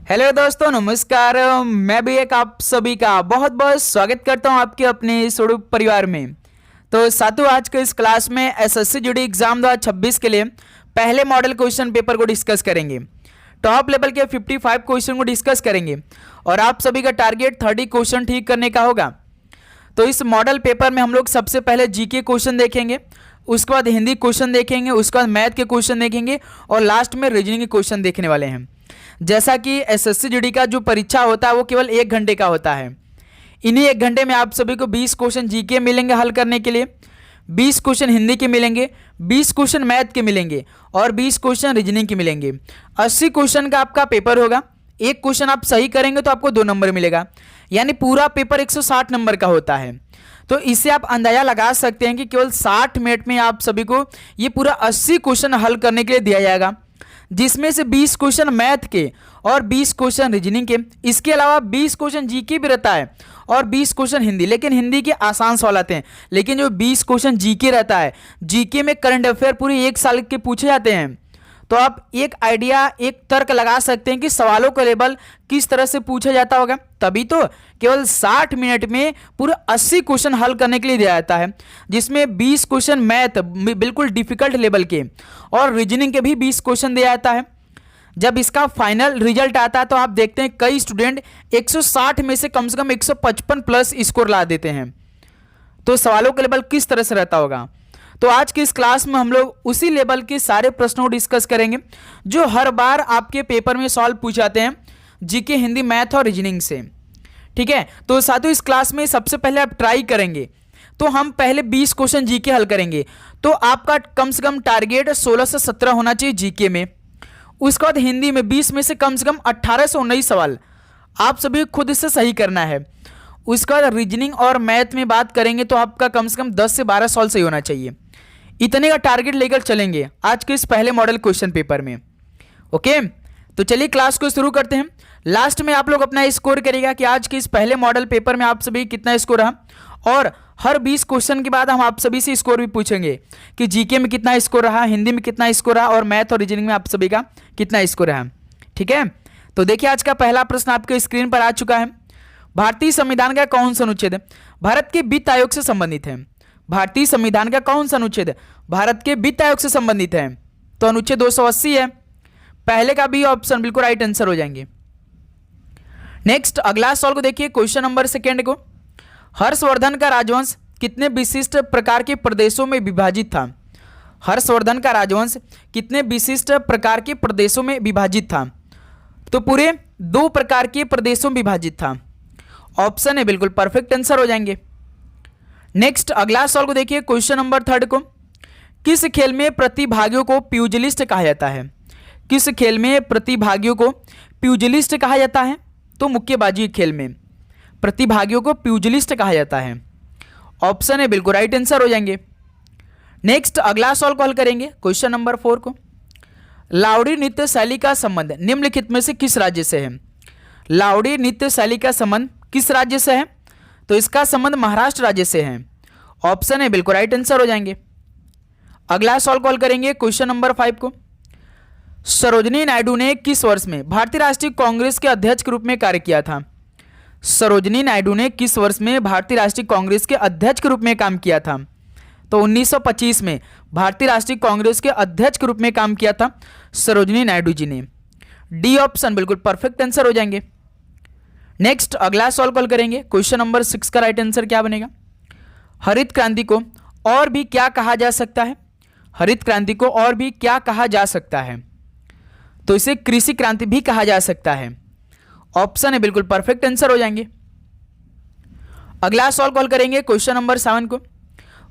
Hello दोस्तों, नमस्कार। मैं भी एक आप सभी का बहुत बहुत स्वागत करता हूं आपके अपने स्वरूप परिवार में। तो साथियों, आज के इस क्लास में एसएससी जीडी एग्जाम 2026 के लिए पहले मॉडल क्वेश्चन पेपर को डिस्कस करेंगे। टॉप लेवल के 55 क्वेश्चन को डिस्कस करेंगे और आप सभी का टारगेट 30 क्वेश्चन ठीक करने का होगा। तो इस मॉडल पेपर में हम लोग सबसे पहले जीके क्वेश्चन देखेंगे, उसके बाद हिंदी क्वेश्चन देखेंगे, उसके बाद मैथ के क्वेश्चन देखेंगे और लास्ट में रीजनिंग के क्वेश्चन देखने वाले हैं। जैसा कि एसएससी जीडी का जो परीक्षा होता है वो केवल 1 घंटे का होता है। इन्हीं 1 घंटे में आप सभी को 20 क्वेश्चन जीके मिलेंगे हल करने के लिए, 20 क्वेश्चन हिंदी के मिलेंगे, 20 क्वेश्चन मैथ के मिलेंगे और 20 क्वेश्चन रीजनिंग के मिलेंगे। 80 क्वेश्चन का आपका पेपर होगा। एक क्वेश्चन आप सही करेंगे तो आपको 2 नंबर मिलेगा, यानी पूरा पेपर 160 नंबर का होता है। तो इससे आप अंदाजा लगा सकते हैं कि केवल 60 मिनट में आप सभी को ये पूरा 80 क्वेश्चन हल करने के लिए दिया जाएगा, जिसमें से 20 क्वेश्चन मैथ के और 20 क्वेश्चन रीजनिंग के। इसके अलावा 20 क्वेश्चन जीके भी रहता है और 20 क्वेश्चन हिंदी, लेकिन हिंदी के आसान सवाल आते हैं। लेकिन जो 20 क्वेश्चन जीके रहता है, जीके में करंट अफेयर पूरे 1 साल के पूछे जाते हैं। तो आप एक आइडिया, एक तर्क लगा सकते हैं कि सवालों का लेवल किस तरह से पूछा जाता होगा। तभी तो केवल 60 मिनट में पूरे 80 क्वेश्चन हल करने के लिए दिया जाता है, जिसमें 20 क्वेश्चन मैथ बिल्कुल डिफिकल्ट लेवल के और रीजनिंग के भी 20 क्वेश्चन दिया जाता है। जब इसका फाइनल रिजल्ट आता है तो आप देखते हैं कई स्टूडेंट 160 में से कम 155 प्लस स्कोर ला देते हैं। तो सवालों का लेवल किस तरह से रहता होगा। तो आज की इस क्लास में हम लोग उसी लेवल के सारे प्रश्नों को डिस्कस करेंगे जो हर बार आपके पेपर में सॉल्व पूछ जाते हैं जीके, हिंदी, मैथ और रीजनिंग से। ठीक है, तो साथियों इस क्लास में सबसे पहले आप ट्राई करेंगे तो हम पहले 20 क्वेश्चन जीके हल करेंगे। तो आपका कम से कम टारगेट 16 से 17 होना चाहिए जीके में। उसके बाद हिंदी में 20 में से कम 18 से 19 सवाल आप सभी खुद से सही करना है। उसके बाद रीजनिंग और मैथ में बात करेंगे तो आपका कम से कम 10 से 12 सवाल सही होना चाहिए। इतने का टारगेट लेकर चलेंगे आज के इस पहले मॉडल क्वेश्चन पेपर में। ओके, तो चलिए क्लास को शुरू करते हैं। लास्ट में आप लोग अपना स्कोर करिएगा कि आज के इस पहले मॉडल पेपर में आप सभी कितना स्कोर रहा, और हर 20 क्वेश्चन के बाद हम आप सभी से स्कोर भी पूछेंगे कि जीके में कितना स्कोर रहा, हिंदी में कितना स्कोर रहा और मैथ और रीजनिंग में आप सभी का कितना स्कोर रहा। ठीक है, तो देखिए आज का पहला प्रश्न आपके स्क्रीन पर आ चुका है। भारतीय संविधान का कौन सा अनुच्छेद भारत के वित्त आयोग से संबंधित है? भारतीय संविधान का कौन सा अनुच्छेद भारत के वित्त आयोग से संबंधित है? तो अनुच्छेद 280 है। पहले का भी ऑप्शन बिल्कुल राइट आंसर हो जाएंगे। नेक्स्ट अगला सवाल को देखिए, क्वेश्चन नंबर 2 को। हर्षवर्धन का राजवंश कितने विशिष्ट प्रकार के प्रदेशों में विभाजित था? हर्षवर्धन का राजवंश कितने विशिष्ट प्रकार के प्रदेशों में विभाजित था? तो पूरे 2 प्रकार के प्रदेशों में विभाजित था। ऑप्शन है बिल्कुल परफेक्ट आंसर हो जाएंगे। नेक्स्ट अगला सवाल को देखिए, क्वेश्चन नंबर 3 को। किस खेल में प्रतिभागियों को प्यूजिलिस्ट कहा जाता है? किस खेल में प्रतिभागियों को प्यूजिलिस्ट कहा जाता है? तो मुक्केबाजी खेल में प्रतिभागियों को प्यूजिलिस्ट कहा जाता है। ऑप्शन है बिल्कुल राइट आंसर हो जाएंगे। नेक्स्ट अगला सवाल को हल करेंगे, क्वेश्चन नंबर 4 को। लावड़ी नृत्य शैली का संबंध निम्नलिखित में से किस राज्य से है? लावड़ी नृत्य शैली का संबंध किस राज्य से है? तो इसका संबंध महाराष्ट्र राज्य से है। ऑप्शन है बिल्कुल राइट आंसर हो जाएंगे। अगला सवाल कॉल करेंगे, क्वेश्चन नंबर 5 को। सरोजिनी नायडू ने किस वर्ष में भारतीय राष्ट्रीय कांग्रेस के अध्यक्ष के रूप में कार्य किया था? सरोजिनी नायडू ने किस वर्ष में भारतीय राष्ट्रीय कांग्रेस के अध्यक्ष के रूप में काम किया था? तो 1925 में भारतीय राष्ट्रीय कांग्रेस के अध्यक्ष के रूप में काम किया था सरोजिनी नायडू जी ने। डी ऑप्शन बिल्कुल परफेक्ट आंसर हो जाएंगे। नेक्स्ट अगला सवाल कॉल करेंगे, क्वेश्चन नंबर 6 का राइट आंसर क्या बनेगा? हरित क्रांति को और भी क्या कहा जा सकता है? हरित क्रांति को और भी क्या कहा जा सकता है? तो इसे कृषि क्रांति भी कहा जा सकता है। ऑप्शन है बिल्कुल परफेक्ट आंसर हो जाएंगे। अगला सवाल कॉल करेंगे, क्वेश्चन नंबर 7 को।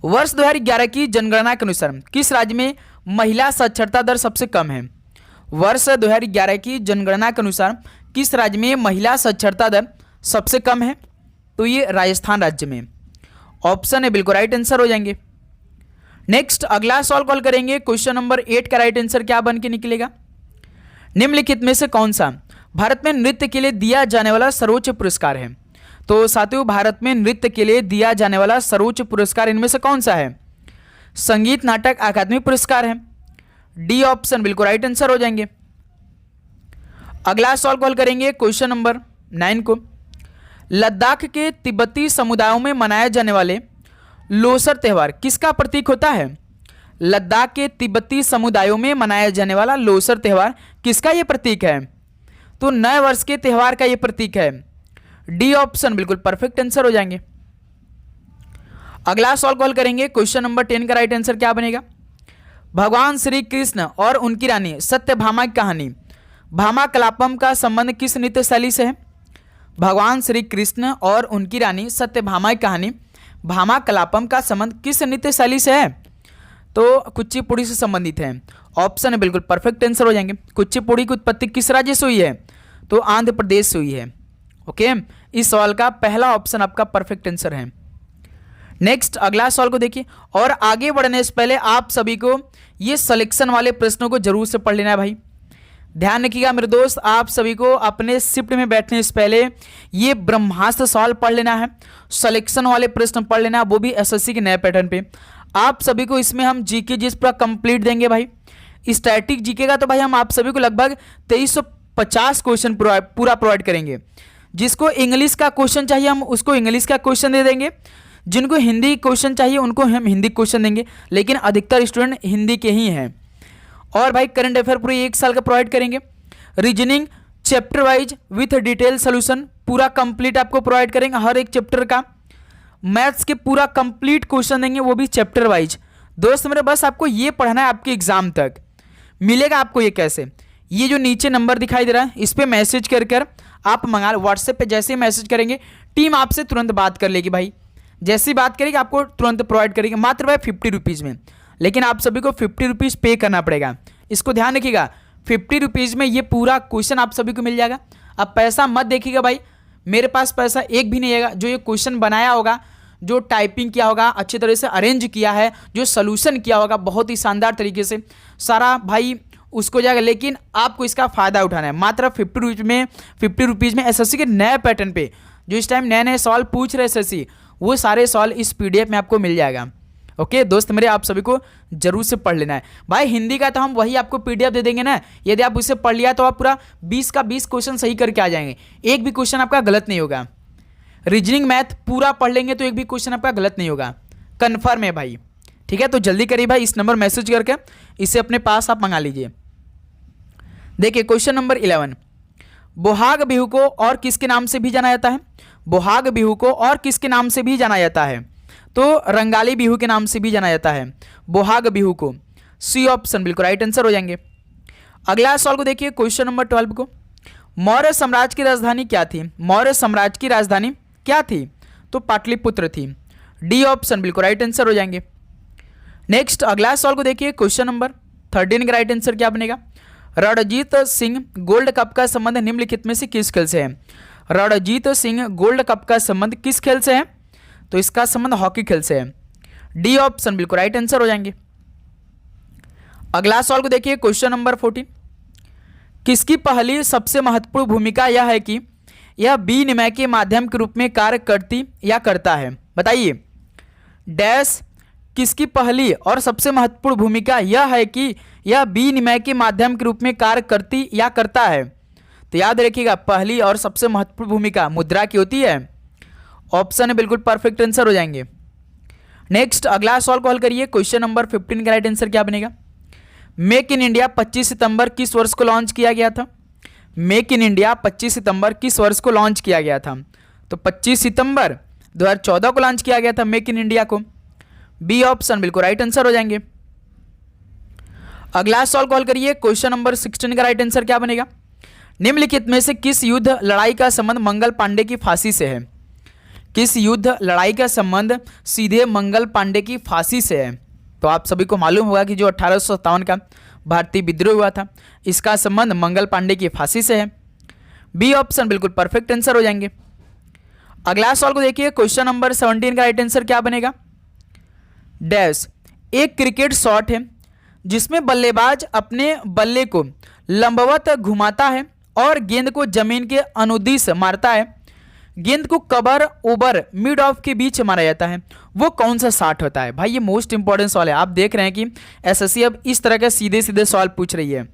वर्ष 2011 की जनगणना के अनुसार किस राज्य में महिला साक्षरता दर सबसे कम है? वर्ष 2011 की जनगणना के अनुसार किस राज्य में महिला साक्षरता दर सबसे कम है? तो ये राजस्थान राज्य में। ऑप्शन है बिल्कुल राइट आंसर हो जाएंगे। नेक्स्ट अगला सवाल कॉल करेंगे, क्वेश्चन नंबर 8 का राइट आंसर क्या बन के निकलेगा? निम्नलिखित में से कौन सा भारत में नृत्य के लिए दिया जाने वाला सर्वोच्च पुरस्कार है? तो साथियों, भारत में नृत्य के लिए दिया जाने वाला सर्वोच्च पुरस्कार इनमें से कौन सा है? संगीत नाटक अकादमी पुरस्कार है। डी ऑप्शन बिल्कुल राइट आंसर हो जाएंगे। अगला सवाल कॉल करेंगे क्वेश्चन नंबर 9 को। लद्दाख के तिब्बती समुदायों में मनाए जाने वाले लोसर त्यौहार किसका प्रतीक होता है? लद्दाख के तिब्बती समुदायों में मनाया जाने वाला लोसर त्यौहार किसका ये प्रतीक है? तो नए वर्ष के त्यौहार का ये प्रतीक है। डी ऑप्शन बिल्कुल परफेक्ट आंसर हो जाएंगे। अगला सवाल कॉल करेंगे क्वेश्चन नंबर 10 का राइट आंसर क्या बनेगा? भगवान श्री कृष्ण और उनकी रानी सत्यभामा की कहानी भामा कलापम का संबंध किस नृत्य शैली से है? भगवान श्री कृष्ण और उनकी रानी सत्यभामा की कहानी भामा कलापम का संबंध किस नृत्य शैली से है? तो कुचिपुड़ी से संबंधित है। ऑप्शन है बिल्कुल परफेक्ट आंसर हो जाएंगे। कुचिपुड़ी की उत्पत्ति किस राज्य से हुई है? तो आंध्र प्रदेश से हुई है। ओके, इस सवाल का पहला ऑप्शन आपका परफेक्ट आंसर है। नेक्स्ट अगला सवाल को देखिए, और आगे बढ़ने से पहले आप सभी को ये सिलेक्शन वाले प्रश्नों को जरूर से पढ़ लेना है भाई। ध्यान रखिएगा मेरे दोस्त, आप सभी को अपने शिफ्ट में बैठने से पहले ये ब्रह्मास्त्र सवाल पढ़ लेना है, सिलेक्शन वाले प्रश्न पढ़ लेना है, वो भी एसएससी के नए पैटर्न पे। आप सभी को इसमें हम जीके जिस पूरा कंप्लीट देंगे भाई। स्टैटिक जीके का तो भाई हम आप सभी को लगभग 2350 क्वेश्चन पूरा प्रोवाइड करेंगे। जिसको इंग्लिश का क्वेश्चन चाहिए हम उसको इंग्लिश का क्वेश्चन दे देंगे, जिनको हिंदी क्वेश्चन चाहिए उनको हम हिंदी क्वेश्चन देंगे, लेकिन अधिकतर स्टूडेंट हिंदी के ही हैं। और भाई करंट अफेयर पूरे 1 साल का प्रोवाइड करेंगे। Reasoning chapter wise with detail solution पूरा कंप्लीट आपको प्रोवाइड करेंगे हर एक चैप्टर का। मैथ्स के पूरा कंप्लीट क्वेश्चन देंगे, वो भी चैप्टर वाइज। दोस्त मेरे बस आपको ये पढ़ना है, आपके एग्जाम तक मिलेगा आपको ये कैसे। ये जो नीचे नंबर दिखाई दे रहा है इस पर मैसेज कर आप मंगा लो। व्हाट्सएप पे जैसे ही मैसेज करेंगे टीम आपसे तुरंत बात कर लेगी भाई। जैसी बात करेगी आपको तुरंत प्रोवाइड करेगी, मात्र भाई 50 रुपीज़ में। लेकिन आप सभी को 50 रुपीज़ पे करना पड़ेगा, इसको ध्यान रखिएगा। 50 रुपीज़ में ये पूरा क्वेश्चन आप सभी को मिल जाएगा। अब पैसा मत देखिएगा भाई, मेरे पास पैसा एक भी नहीं आएगा। जो ये क्वेश्चन बनाया होगा, जो टाइपिंग किया होगा, अच्छी तरह से अरेंज किया है, जो सोल्यूशन किया होगा बहुत ही शानदार तरीके से, सारा भाई उसको जाएगा। लेकिन आपको इसका फ़ायदा उठाना है। मात्र 50 रुपीज़ में एसएससी के नए पैटर्न पे जो इस टाइम नए नए सवाल पूछ रहे एसएससी, वो सारे सवाल इस पीडीएफ में आपको मिल जाएगा। ओके दोस्त मेरे, आप सभी को जरूर से पढ़ लेना है भाई। हिंदी का तो हम वही आपको पीडीएफ दे देंगे ना, यदि आप उसे पढ़ लिया तो आप पूरा 20 का 20 क्वेश्चन सही करके आ जाएंगे, एक भी क्वेश्चन आपका गलत नहीं होगा। रीजनिंग मैथ पूरा पढ़ लेंगे तो एक भी क्वेश्चन आपका गलत नहीं होगा, कन्फर्म है भाई। ठीक है, तो जल्दी करिए भाई, इस नंबर मैसेज करके इसे अपने पास आप मंगा लीजिए। देखिए क्वेश्चन नंबर 11, बोहाग बिहू को और किसके नाम से भी जाना जाता है? बोहाग बिहू को और किसके नाम से भी जाना जाता है? तो रंगाली बिहू के नाम से भी जाना जाता है बोहाग बिहू को। सी ऑप्शन बिल्कुल राइट आंसर हो जाएंगे। अगला सवाल को देखिए क्वेश्चन नंबर 12 को, मौर्य साम्राज्य की राजधानी क्या थी? मौर्य साम्राज्य की राजधानी क्या थी? तो पाटलिपुत्र थी। डी ऑप्शन बिल्कुल राइट आंसर हो जाएंगे। नेक्स्ट अगला सवाल को देखिए क्वेश्चन नंबर 13 का राइट आंसर क्या बनेगा? रणजीत सिंह गोल्ड कप का संबंध निम्नलिखित में से किस खेल से है? रणजीत सिंह गोल्ड कप का संबंध किस खेल से है? तो इसका संबंध हॉकी खेल से है। डी ऑप्शन बिल्कुल राइट आंसर हो जाएंगे। अगला सवाल को देखिए क्वेश्चन नंबर 14, किसकी पहली सबसे महत्वपूर्ण भूमिका यह है कि यह विनिमय के माध्यम के रूप में कार्य करती या करता है? बताइए। डैश किसकी पहली और सबसे महत्वपूर्ण भूमिका यह है कि यह विनिमय के माध्यम के रूप में कार्य करती या करता है? तो याद रखिएगा पहली और सबसे महत्वपूर्ण भूमिका मुद्रा की होती है। ऑप्शन है बिल्कुल परफेक्ट आंसर हो जाएंगे। नेक्स्ट अगला सवाल को हल करिए क्वेश्चन नंबर 15 का राइट आंसर क्या बनेगा? मेक इन इंडिया 25 सितंबर किस वर्ष को लॉन्च किया गया था? मेक इन इंडिया 25 सितंबर किस वर्ष को लॉन्च किया गया था? तो 25 सितंबर 2014 को लॉन्च किया गया था मेक इन इंडिया को। बी ऑप्शन बिल्कुल राइट आंसर हो जाएंगे। अगला सवाल कॉल करिए क्वेश्चन नंबर 16 का राइट आंसर क्या बनेगा? निम्नलिखित में से किस युद्ध लड़ाई का संबंध मंगल पांडे की फांसी से है? किस युद्ध लड़ाई का संबंध सीधे मंगल पांडे की फांसी से है? तो आप सभी को मालूम होगा कि जो 1857 का भारतीय विद्रोह हुआ था, इसका संबंध मंगल पांडे की फांसी से है। बी ऑप्शन बिल्कुल परफेक्ट आंसर हो जाएंगे। अगला सवाल को देखिए क्वेश्चन नंबर 17 का राइट आंसर क्या बनेगा? डैश एक क्रिकेट शॉट है जिसमें बल्लेबाज अपने बल्ले को लंबवत घुमाता है और गेंद को जमीन के अनुदिश मारता है। गेंद को कवर ओवर मिड ऑफ के बीच मारा जाता है, वो कौन सा शॉट होता है? भाई ये मोस्ट इंपॉर्टेंट सवाल है। आप देख रहे हैं कि एसएससी अब इस तरह के सीधे सीधे सवाल पूछ रही है।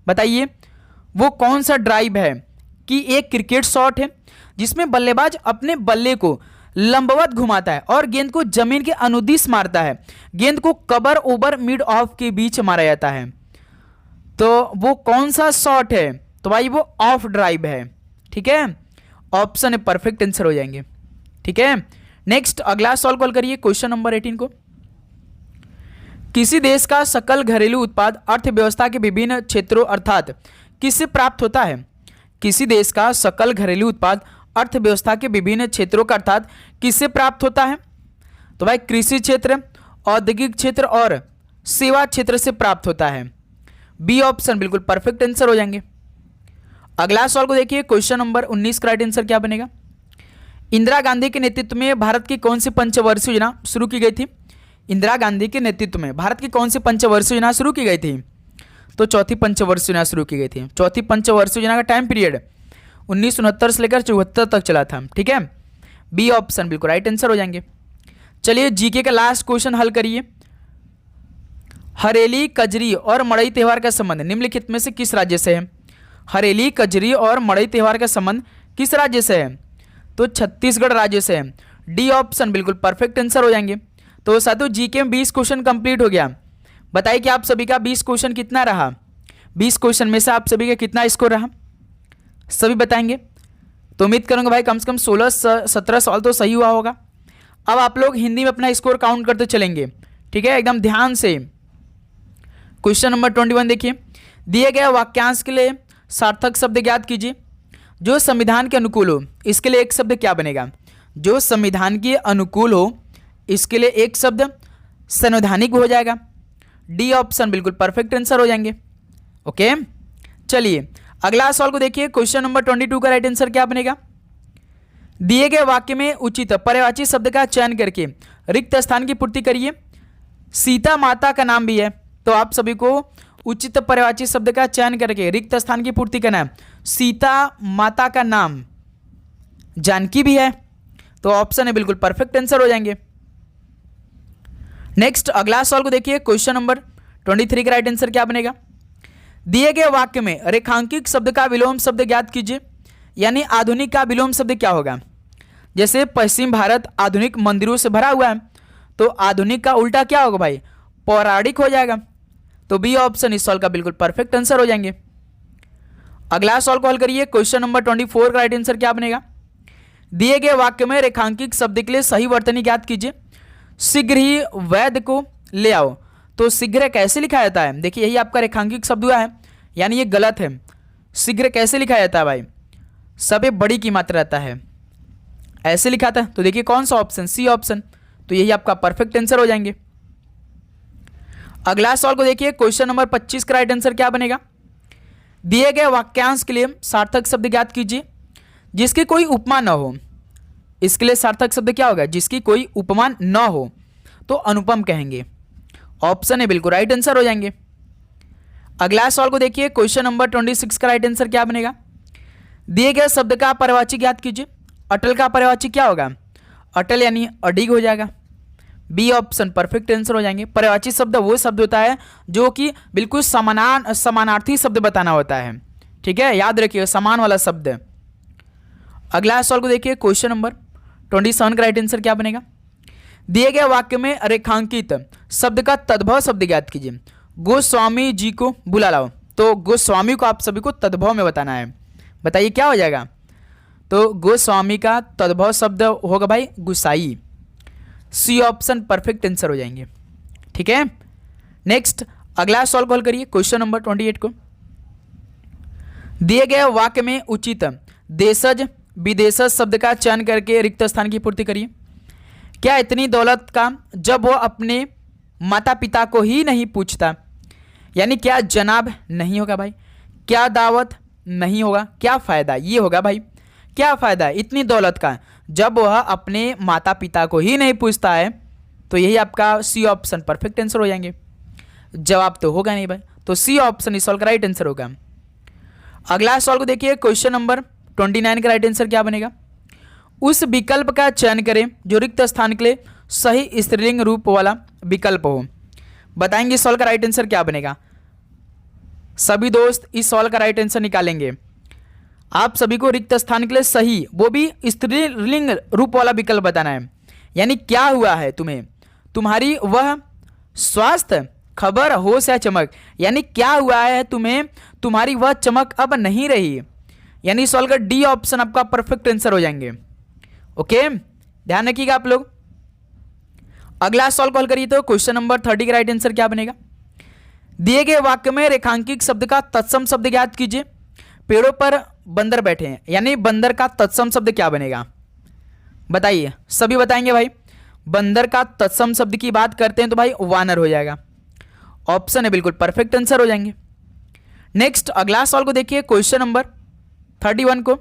बताइए वो कौन सा ड्राइव है कि एक क्रिकेट शॉट है जिसमें बल्लेबाज अपने बल्ले को लंबवत घुमाता है और गेंद को जमीन के अनुदिश मारता है। गेंद को कवर ओवर मिड ऑफ के बीच मारा जाता है। तो वो कौन सा शॉट है? तो भाई वो ऑफ ड्राइव है। ठीक है, ऑप्शन है परफेक्ट आंसर हो जाएंगे। ठीक है, नेक्स्ट अगला सॉल्व कॉल करिए क्वेश्चन नंबर 18 को। किसी देश का सकल घरेलू उत्पाद अर्थव्यवस्था के विभिन्न क्षेत्रों अर्थात किससे प्राप्त होता है? किसी देश का सकल घरेलू उत्पाद अर्थव्यवस्था के विभिन्न क्षेत्रों का अर्थात किससे प्राप्त होता है? तो भाई कृषि क्षेत्र, औद्योगिक क्षेत्र और सेवा क्षेत्र से प्राप्त होता है। बी ऑप्शन बिल्कुल परफेक्ट आंसर हो जाएंगे। अगला सवाल को देखिए क्वेश्चन नंबर 19 का राइट आंसर क्या बनेगा? इंदिरा गांधी के नेतृत्व में भारत की कौन सी पंचवर्षीय योजना शुरू की गई थी? इंदिरा गांधी के नेतृत्व में भारत की कौन सी पंचवर्षीय योजना शुरू की गई थी? तो चौथी पंचवर्षीय योजना शुरू की गई थी। चौथी पंचवर्षीय योजना का टाइम पीरियड 1969 से लेकर 74 तक चला था। ठीक है, बी ऑप्शन बिल्कुल राइट आंसर हो जाएंगे। चलिए जीके का लास्ट क्वेश्चन हल करिए। हरेली, कजरी और मड़ई त्योहार का संबंध निम्नलिखित में से किस राज्य से है? हरेली, कजरी और मड़ई त्योहार का संबंध किस राज्य से है? तो छत्तीसगढ़ राज्य से है। डी ऑप्शन बिल्कुल परफेक्ट आंसर हो जाएंगे। तो साथियों जीके में 20 क्वेश्चन कंप्लीट हो गया। बताइए कि आप सभी का 20 क्वेश्चन कितना रहा? 20 क्वेश्चन में से आप सभी का कितना स्कोर रहा? सभी बताएंगे। तो उम्मीद करूंगा भाई कम से कम 16-17 सवाल तो सही हुआ होगा। अब आप लोग हिंदी में अपना स्कोर काउंट करते चलेंगे। ठीक है, एकदम ध्यान से। क्वेश्चन नंबर 21 देखिए। दिए गए वाक्यांश के लिए सार्थक शब्द ज्ञात कीजिए। जो संविधान के अनुकूल हो इसके लिए एक शब्द क्या बनेगा? जो संविधान के अनुकूल हो इसके लिए एक शब्द संवैधानिक हो जाएगा। डी ऑप्शन बिल्कुल परफेक्ट आंसर हो जाएंगे। ओके, चलिए अगला सवाल को देखिए। क्वेश्चन नंबर 22 का राइट आंसर क्या बनेगा? दिए गए वाक्य में उचित पर्यायवाची शब्द का चयन करके रिक्त स्थान की पूर्ति करिए। सीता माता का नाम भी है, तो आप सभी को उचित पर्यायवाची शब्द का चयन करके रिक्त स्थान की पूर्ति करना है। सीता माता का नाम जानकी भी है, तो ऑप्शन है बिल्कुल परफेक्ट आंसर हो जाएंगे। नेक्स्ट अगला सवाल को देखिए। क्वेश्चन नंबर 23 का राइट आंसर क्या बनेगा? दिए गए वाक्य में रेखांकित शब्द का विलोम शब्द ज्ञात कीजिए। यानी आधुनिक का विलोम शब्द क्या होगा? जैसे पश्चिम भारत आधुनिक मंदिरों से भरा हुआ है, तो आधुनिक का उल्टा क्या होगा भाई? पौराणिक हो जाएगा। तो बी ऑप्शन इस सवाल का बिल्कुल परफेक्ट आंसर हो जाएंगे। अगला सवाल को हल करिए। क्वेश्चन नंबर 24 का राइट आंसर क्या बनेगा? दिए गए वाक्य में रेखांकित शब्द के लिए सही वर्तनी ज्ञात कीजिए। शीघ्र ही वैद्य को ले आओ, तो शीघ्र कैसे लिखा जाता है? देखिए यही आपका रेखांकित शब्द हुआ है, यानी ये गलत है। शीघ्र कैसे लिखा जाता है भाई? सबे बड़ी की मात्रा रहता है, ऐसे लिखा था। तो देखिए कौन सा ऑप्शन? C option. तो यही आपका परफेक्ट आंसर हो जाएंगे। अगला सवाल को देखिए। क्वेश्चन नंबर 25 का राइट आंसर क्या बनेगा? दिए गए वाक्यांश के लिए सार्थक शब्द ज्ञात कीजिए जिसकी कोई उपमा न हो। इसके लिए सार्थक शब्द क्या होगा? जिसकी कोई उपमा न हो, तो अनुपम कहेंगे। ऑप्शन है बिल्कुल राइट आंसर हो जाएंगे। अगला सवाल को देखिए। क्वेश्चन नंबर 26 का राइट आंसर क्या बनेगा? दिए गए शब्द का पर्यायवाची ज्ञात कीजिए। अटल का पर्यायवाची क्या होगा? अटल यानी अडिग हो जाएगा। बी ऑप्शन परफेक्ट आंसर हो जाएंगे। पर्यायवाची शब्द वो शब्द होता है जो कि बिल्कुल समानार्थी शब्द बताना होता है। ठीक है, याद रखिए समान वाला शब्द। अगला सवाल को देखिए। क्वेश्चन नंबर 27 का राइट आंसर क्या बनेगा? दिए गए वाक्य में रेखांकित शब्द का तद्भव शब्द ज्ञात कीजिए। गोस्वामी जी को बुला लाओ, तो गोस्वामी को आप सभी को तद्भव में बताना है। बताइए क्या हो जाएगा? तो गोस्वामी का तद्भव शब्द होगा भाई गुसाई। सी ऑप्शन परफेक्ट आंसर हो जाएंगे। ठीक है, नेक्स्ट अगला सॉल्व कॉल करिए। क्वेश्चन नंबर 28 को। दिए गए वाक्य में उचित देशज विदेशज शब्द का चयन करके रिक्त स्थान की पूर्ति करिए। क्या इतनी दौलत का जब वो अपने माता पिता को ही नहीं पूछता, यानी क्या जनाब नहीं होगा भाई? क्या दावत नहीं होगा? क्या फ़ायदा? ये होगा भाई। क्या फ़ायदा इतनी दौलत का जब वह अपने माता पिता को ही नहीं पूछता है? तो यही आपका सी ऑप्शन परफेक्ट आंसर हो जाएंगे। जवाब तो होगा नहीं भाई, तो सी ऑप्शन इस सवाल का राइट आंसर होगा। अगला सवाल को देखिए। क्वेश्चन नंबर 29 का राइट आंसर क्या बनेगा? उस विकल्प का चयन करें जो रिक्त स्थान के लिए सही स्त्रीलिंग रूप वाला विकल्प हो। बताएंगे इस सवाल का राइट आंसर क्या बनेगा? सभी दोस्त इस सवाल का राइट आंसर निकालेंगे। आप सभी को रिक्त स्थान के लिए सही, वो भी स्त्रीलिंग रूप वाला विकल्प बताना है। यानी क्या हुआ है तुम्हें, तुम्हारी वह स्वास्थ्य, खबर, होश या चमक, यानी क्या हुआ है तुम्हें, तुम्हारी वह चमक अब नहीं रही। यानी इस सवाल का डी ऑप्शन आपका परफेक्ट आंसर हो जाएंगे। ओके, ध्यान रखिएगा आप लोग। अगला सवाल कॉल करिए तो क्वेश्चन नंबर 30 का राइट आंसर क्या बनेगा। दिए गए वाक्य में रेखांकित शब्द का तत्सम शब्द ज्ञात कीजिए। पेड़ों पर बंदर बैठे हैं, यानी बंदर का तत्सम शब्द क्या बनेगा, बताइए। सभी बताएंगे भाई। बंदर का तत्सम शब्द की बात करते हैं तो भाई वानर हो जाएगा। ऑप्शन है बिल्कुल परफेक्ट आंसर हो जाएंगे। नेक्स्ट अगला सवाल को देखिए, क्वेश्चन नंबर 31 को।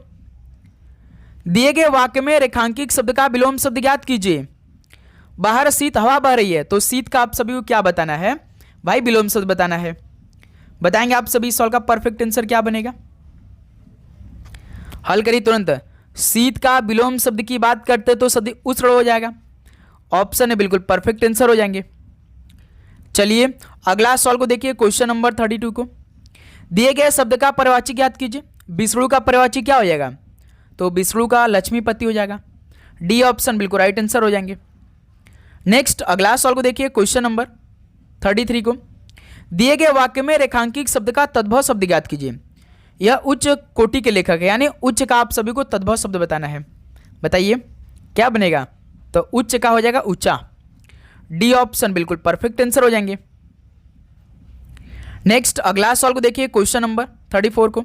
दिए गए वाक्य में रेखांकित शब्द का विलोम शब्द ज्ञात कीजिए। बाहर शीत हवा बह रही है, तो शीत का आप सभी को क्या बताना है भाई, विलोम शब्द बताना है। बताएंगे आप सभी इस सवाल का परफेक्ट आंसर क्या बनेगा। हल करिए तुरंत। शीत का विलोम शब्द की बात करते तो शब्द उष्ण हो जाएगा। ऑप्शन है बिल्कुल परफेक्ट आंसर हो जाएंगे। चलिए अगला सवाल को देखिए, क्वेश्चन नंबर 32 को। दिए गए शब्द का पर्यायवाची ज्ञात कीजिए। विष्णु का पर्यायवाची क्या हो जाएगा, तो विष्णु का लक्ष्मीपति हो जाएगा। डी ऑप्शन बिल्कुल राइट आंसर हो जाएंगे। नेक्स्ट अगला सवाल को देखिए, क्वेश्चन नंबर 33 को। दिए गए वाक्य में रेखांकित शब्द का तद्भव शब्द ज्ञात कीजिए। यह उच्च कोटि के लेखक है, यानी उच्च का आप सभी को तद्भव शब्द बताना है। बताइए क्या बनेगा, तो उच्च का हो जाएगा ऊंचा। डी ऑप्शन बिल्कुल परफेक्ट आंसर हो जाएंगे। नेक्स्ट अगला सवाल को देखिए, क्वेश्चन नंबर 34 को।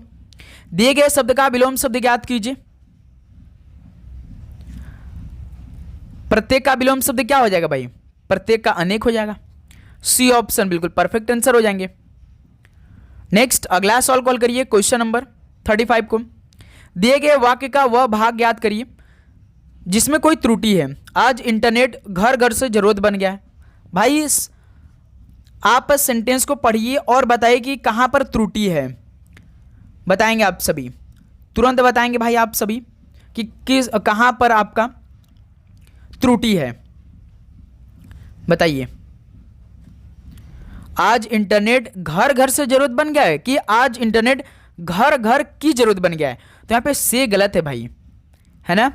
दिए गए शब्द का विलोम शब्द ज्ञात कीजिए। प्रत्येक का विलोम शब्द क्या हो जाएगा भाई, प्रत्येक का अनेक हो जाएगा। सी ऑप्शन बिल्कुल परफेक्ट आंसर हो जाएंगे। नेक्स्ट अगला सवाल कॉल करिए, क्वेश्चन नंबर 35 को। दिए गए वाक्य का वह भाग ज्ञात करिए जिसमें कोई त्रुटि है। आज इंटरनेट घर घर से जरूरत बन गया है। भाई आप सेंटेंस को पढ़िए और बताइए कि कहां पर त्रुटि है। बताएंगे आप सभी, तुरंत बताएंगे भाई आप सभी कि किस कहां पर आपका त्रुटि है। बताइए। आज इंटरनेट घर घर से जरूरत बन गया है कि आज इंटरनेट घर घर की जरूरत बन गया है। तो यहां पे से गलत है भाई, है ना,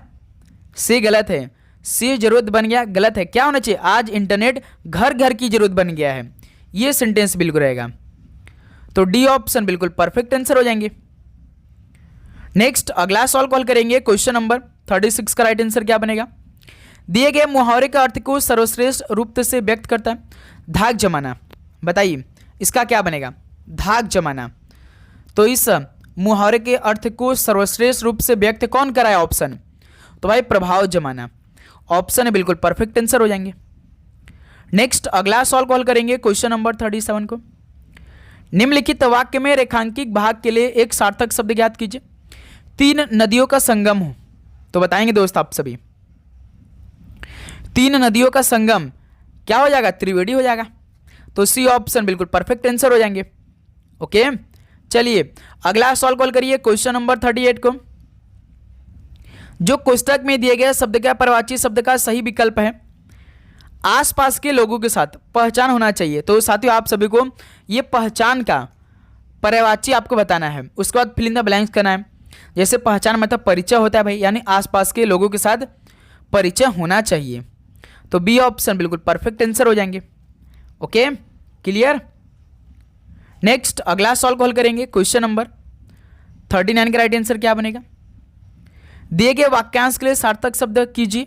से गलत है। से जरूरत बन गया गलत है। क्या होना चाहिए, आज इंटरनेट घर घर की जरूरत बन गया है। ये सेंटेंस बिल्कुल रहेगा। तो डी ऑप्शन बिल्कुल परफेक्ट आंसर हो जाएंगे। नेक्स्ट अगला सवाल कॉल करेंगे, क्वेश्चन नंबर 36 का राइट आंसर क्या बनेगा। दिए गए मुहावरे का अर्थ को सर्वश्रेष्ठ रूप से व्यक्त करता है। धाक जमाना। बताइए इसका क्या बनेगा, धाक जमाना। तो इस मुहावरे के अर्थ को सर्वश्रेष्ठ रूप से व्यक्त कौन कराया, ऑप्शन, तो भाई प्रभाव जमाना। ऑप्शन है बिल्कुल परफेक्ट आंसर हो जाएंगे। नेक्स्ट अगला सवाल कॉल करेंगे, क्वेश्चन नंबर 37 को। निम्नलिखित वाक्य में रेखांकित भाग के लिए एक सार्थक शब्द ज्ञात कीजिए। 3 नदियों का संगम हो, तो बताएंगे दोस्त आप सभी। 3 नदियों का संगम क्या हो जाएगा, त्रिवेणी हो जाएगा। तो सी ऑप्शन बिल्कुल परफेक्ट आंसर हो जाएंगे। ओके, चलिए अगला सवाल कॉल करिए, क्वेश्चन नंबर 38 को। जो कोष्टक में दिए गए शब्द का पर्यायवाची शब्द का सही विकल्प है। आसपास के लोगों के साथ पहचान होना चाहिए। तो साथियों आप सभी को ये पहचान का पर्यायवाची आपको बताना है। उसके बाद फिल इन द ब्लैंक्स करना है। जैसे पहचान मतलब परिचय होता है भाई, यानी आसपास के लोगों के साथ परिचय होना चाहिए। तो बी ऑप्शन बिल्कुल परफेक्ट आंसर हो जाएंगे। Okay, clear. नेक्स्ट अगला सवाल कॉल करेंगे, क्वेश्चन नंबर 39 का राइट आंसर क्या बनेगा। दिए गए वाक्यांश के लिए सार्थक शब्द कीजिए।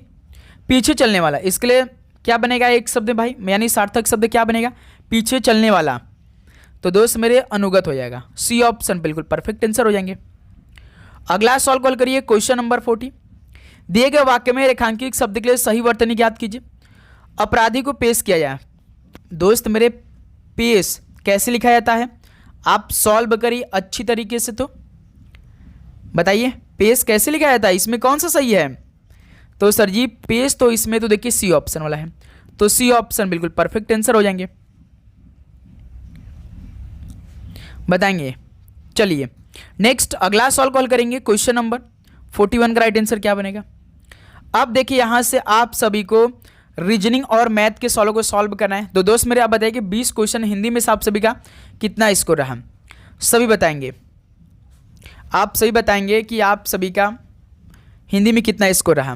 पीछे चलने वाला, इसके लिए क्या बनेगा एक शब्द भाई, यानी सार्थक शब्द क्या बनेगा, पीछे चलने वाला। तो दोस्त मेरे अनुगत हो जाएगा। सी ऑप्शन बिल्कुल परफेक्ट आंसर हो जाएंगे। अगला सवाल कॉल करिए, क्वेश्चन नंबर 40। दिए गए वाक्य में रेखांकित शब्द के लिए सही वर्तनी ज्ञात कीजिए। अपराधी को पेश किया जाए। दोस्त मेरे पेश कैसे लिखा जाता है, आप सॉल्व करिए अच्छी तरीके से। तो बताइए पेश कैसे लिखा जाता है, इसमें कौन सा सही है। तो सर जी पेश, तो इसमें तो देखिए सी ऑप्शन वाला है। तो सी ऑप्शन बिल्कुल परफेक्ट आंसर हो जाएंगे। बताएंगे। चलिए नेक्स्ट अगला सवाल कॉल करेंगे, क्वेश्चन नंबर 41 का राइट आंसर क्या बनेगा। अब देखिए यहां से आप सभी को रीजनिंग और मैथ के सवालों को सॉल्व करना है। तो दोस्त मेरे आप बताइए कि 20 क्वेश्चन हिंदी में से आप सभी का कितना स्कोर रहा। सभी बताएंगे। आप सभी बताएंगे कि आप सभी का हिंदी में कितना स्कोर रहा।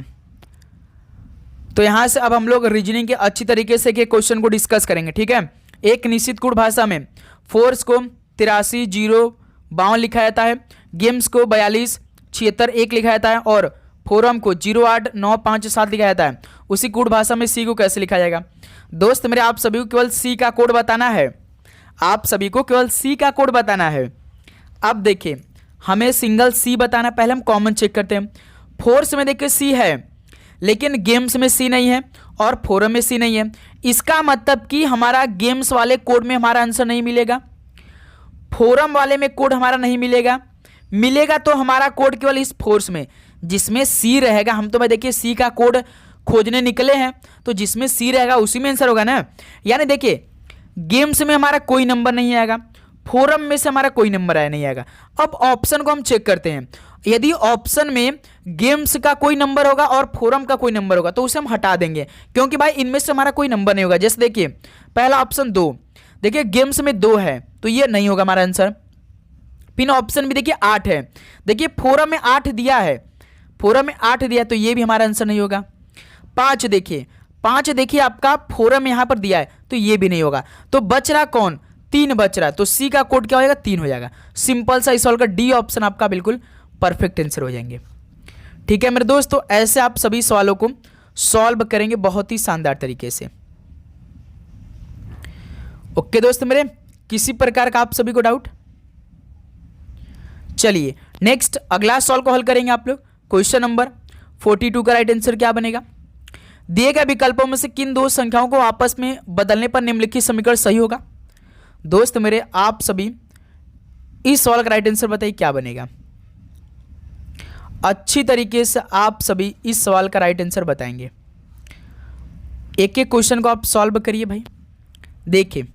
तो यहाँ से अब हम लोग रीजनिंग के अच्छी तरीके से के क्वेश्चन को डिस्कस करेंगे, ठीक है। एक निश्चित कूट भाषा में फोर्स को 83, 0, 52 लिखा जाता है, गेम्स को 42, 76, 1 लिखा जाता है और फोरम को 08, 9, 5, 7 लिखा जाता है। उसी कूट भाषा में सी को कैसे लिखा जाएगा? दोस्त मेरे, आप सभी को केवल सी का कोड बताना है। आप सभी को केवल सी का कोड बताना है। अब देखिए, हमें सिंगल सी बताना, पहले हम कॉमन चेक करते हैं। फोर्स में देखिए सी है, लेकिन गेम्स में सी नहीं है और फोरम में सी नहीं है। इसका मतलब कि हमारा गेम्स वाले कोड में हमारा आंसर नहीं मिलेगा, फोरम वाले में कोड हमारा नहीं मिलेगा। मिलेगा तो हमारा कोड केवल इस फोर्स में, जिसमें सी रहेगा। हम तो भाई देखिए सी का कोड खोजने निकले हैं, तो जिसमें सी रहेगा उसी में आंसर होगा ना। यानी देखिए, गेम्स में हमारा कोई नंबर नहीं आएगा, फोरम में से हमारा कोई नंबर आया नहीं आएगा। अब ऑप्शन को हम चेक करते हैं। यदि ऑप्शन में गेम्स का कोई नंबर होगा और फोरम का कोई नंबर होगा तो उसे हम हटा देंगे, क्योंकि भाई इनमें से हमारा कोई नंबर नहीं होगा। जैसे देखिए पहला ऑप्शन 2, देखिए गेम्स में 2 है तो ये नहीं होगा हमारा आंसर। फिर ऑप्शन भी देखिए 8 है, देखिए फोरम में 8 दिया है, फोरम में 8 दिया है तो ये भी हमारा आंसर नहीं होगा। 5 देखिए आपका फोरम यहां पर दिया है तो ये भी नहीं होगा। तो बच रहा कौन? 3 बच रहा है, तो सी का कोड क्या हो जाएगा? 3 हो जाएगा। सिंपल सा इस सवाल का डी ऑप्शन आपका बिल्कुल परफेक्ट आंसर हो जाएंगे। ठीक है मेरे दोस्तों, ऐसे आप सभी सवालों को सॉल्व करेंगे बहुत ही शानदार तरीके से। ओके दोस्त मेरे, किसी प्रकार का आप सभी को डाउट? चलिए नेक्स्ट अगला सॉल्व को हल करेंगे आप लोग। क्वेश्चन नंबर 42 का राइट आंसर क्या बनेगा? दिए गए विकल्पों में से किन दो संख्याओं को आपस में बदलने पर निम्नलिखित समीकरण सही होगा? दोस्त मेरे, आप सभी इस सवाल का राइट आंसर बताइए क्या बनेगा। अच्छी तरीके से आप सभी इस सवाल का राइट आंसर बताएंगे। एक एक क्वेश्चन को आप सॉल्व करिए भाई। देखिए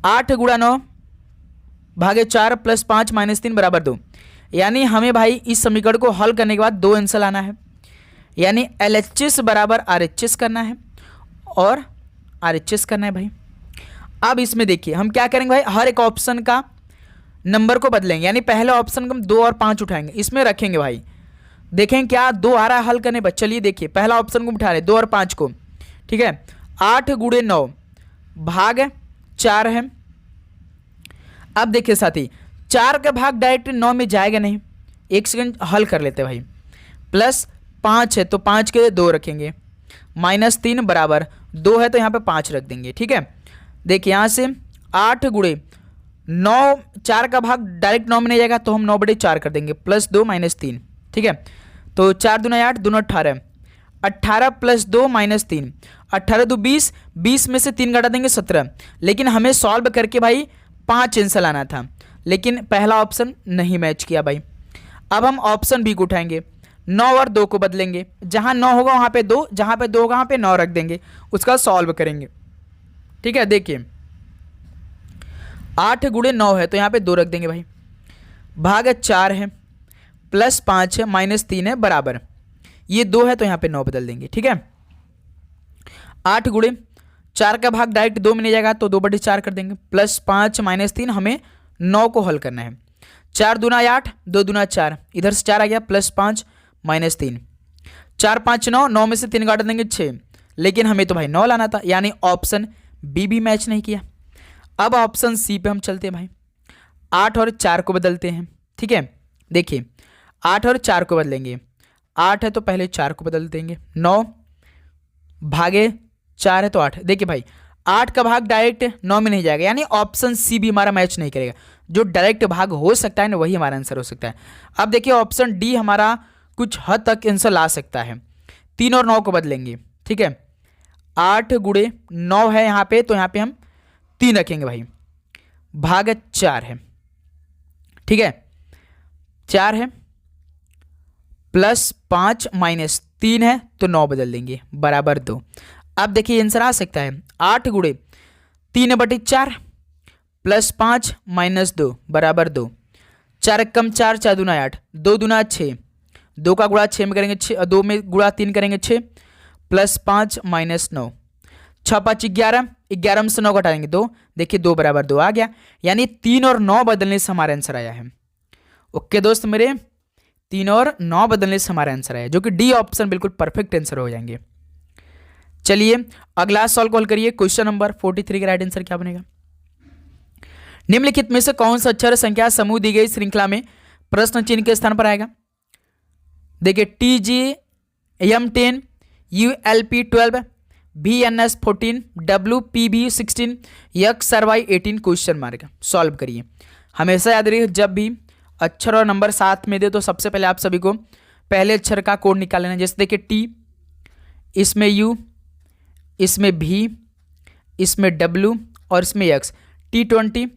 8 गुणा 9 भागे 4 प्लस 5 माइनस 3 बराबर 2। यानी हमें भाई इस समीकरण को हल करने के बाद 2 आंसर लाना है, यानी LHS बराबर RHS करना है और RHS करना है भाई। अब इसमें देखिए हम क्या करेंगे भाई, हर एक ऑप्शन का नंबर को बदलेंगे, यानी पहले ऑप्शन को हम 2 और 5 उठाएंगे, इसमें रखेंगे भाई। देखें क्या 2 आ रहा है हल करने पर। चलिए देखिए पहला ऑप्शन को उठा रहे 2 और 5 को, ठीक है। 8 गुणे 9 भाग 4 है। अब देखिए साथी, 4 का भाग डायरेक्ट 9 में जाएगा नहीं, एक सेकंड हल कर लेते भाई। प्लस 5 है तो 5 के 2 रखेंगे, माइनस 3 बराबर 2 है तो यहाँ पे 5 रख देंगे, ठीक है। देखिए यहाँ से 8 गुणे 9, 4 का भाग डायरेक्ट 9 में नहीं जाएगा तो हम 9/4 कर देंगे, प्लस 2 माइनस 3, ठीक है। तो 4 दूना 8, दूना 18, 18 प्लस 2 माइनस 3, 18 2 20, 20 में से 3 घटा देंगे 17। लेकिन हमें सॉल्व करके भाई 5 आंसर लाना था, लेकिन पहला ऑप्शन नहीं मैच किया भाई। अब हम ऑप्शन बी को उठाएंगे, 9 और 2 को बदलेंगे, जहां 9 होगा वहां पे 2, जहां पे 2 होगा वहां पे 9 रख देंगे, उसका सॉल्व करेंगे, ठीक है। देखिए 8 गुणे 9 है तो यहाँ पे 2 रख देंगे भाई, भाग 4 है, प्लस 5 है, माइनस 3 है बराबर, ये 2 है तो यहाँ पे 9 बदल देंगे, ठीक है। 8 गुणे 4 का भाग डायरेक्ट 2 में नहीं जाएगा तो 2/4 कर देंगे, प्लस 5 माइनस 3, हमें 9 को हल करना है। 4 दूना 8, 2 दूना 4, इधर से 4 आ गया, प्लस 5 माइनस 3, 4 5 9, 9 में से 3 घटा देंगे 6, लेकिन हमें तो भाई 9 लाना था, यानी ऑप्शन बी भी मैच नहीं किया। अब ऑप्शन सी पे हम चलते हैं भाई, 8 और 4 को बदलते हैं, ठीक है। देखिए 8 और 4 को बदलेंगे, 8 है तो पहले 4 को बदल देंगे, 9 भागे 4 है तो 8। देखिए भाई 8 का भाग डायरेक्ट 9 में नहीं जाएगा, यानी ऑप्शन सी भी हमारा मैच नहीं करेगा। जो डायरेक्ट भाग हो सकता है ना वही हमारा आंसर हो सकता है। अब देखिए ऑप्शन डी हमारा कुछ हद तक आंसर ला सकता है। 3 और 9 को बदलेंगे, ठीक है। 8 गुणे 9 है यहाँ पे तो यहाँ पे हम 3 रखेंगे भाई, भाग 4 है, ठीक है। 4 है प्लस 5 माइनस 3 है तो 9 बदल देंगे बराबर 2। अब देखिए आंसर आ सकता है 8 गुणे 3/4 प्लस 5 माइनस 2 बराबर 2। 4 कम 4, 4 दूना 8, 2 दूना 6, 2 का गुणा 6 में करेंगे 6, 2 में गुणा 3 करेंगे 6, प्लस 5 माइनस 9, 6 5 11, 11 में से 9 घटाएंगे 2, देखिए 2 बराबर 2 आ गया, यानी 3 और 9 बदलने से हमारा आंसर आया है। ओके दोस्त मेरे, 3 और 9 बदलने से हमारा आंसर आया, जो कि डी ऑप्शन बिल्कुल परफेक्ट आंसर हो जाएंगे। चलिए अगला सॉल्व कॉल करिए। क्वेश्चन नंबर 43 का राइट आंसर क्या बनेगा? निम्नलिखित में से कौन सा अक्षर संख्या समूह दी गई श्रृंखला में प्रश्न चिन्ह के स्थान पर आएगा? देखिए TGM10, ULP12, VNS14, WPB16, XRY18 question mark. Solve करिए। हमेशा याद रखिए जब भी अक्षर और नंबर साथ में दे तो सबसे पहले आप सभी को पहले अक्षर का कोड निकाल लेना। जैसे देखिए T, इसमें U, इसमें V, इसमें W और इसमें X। T20,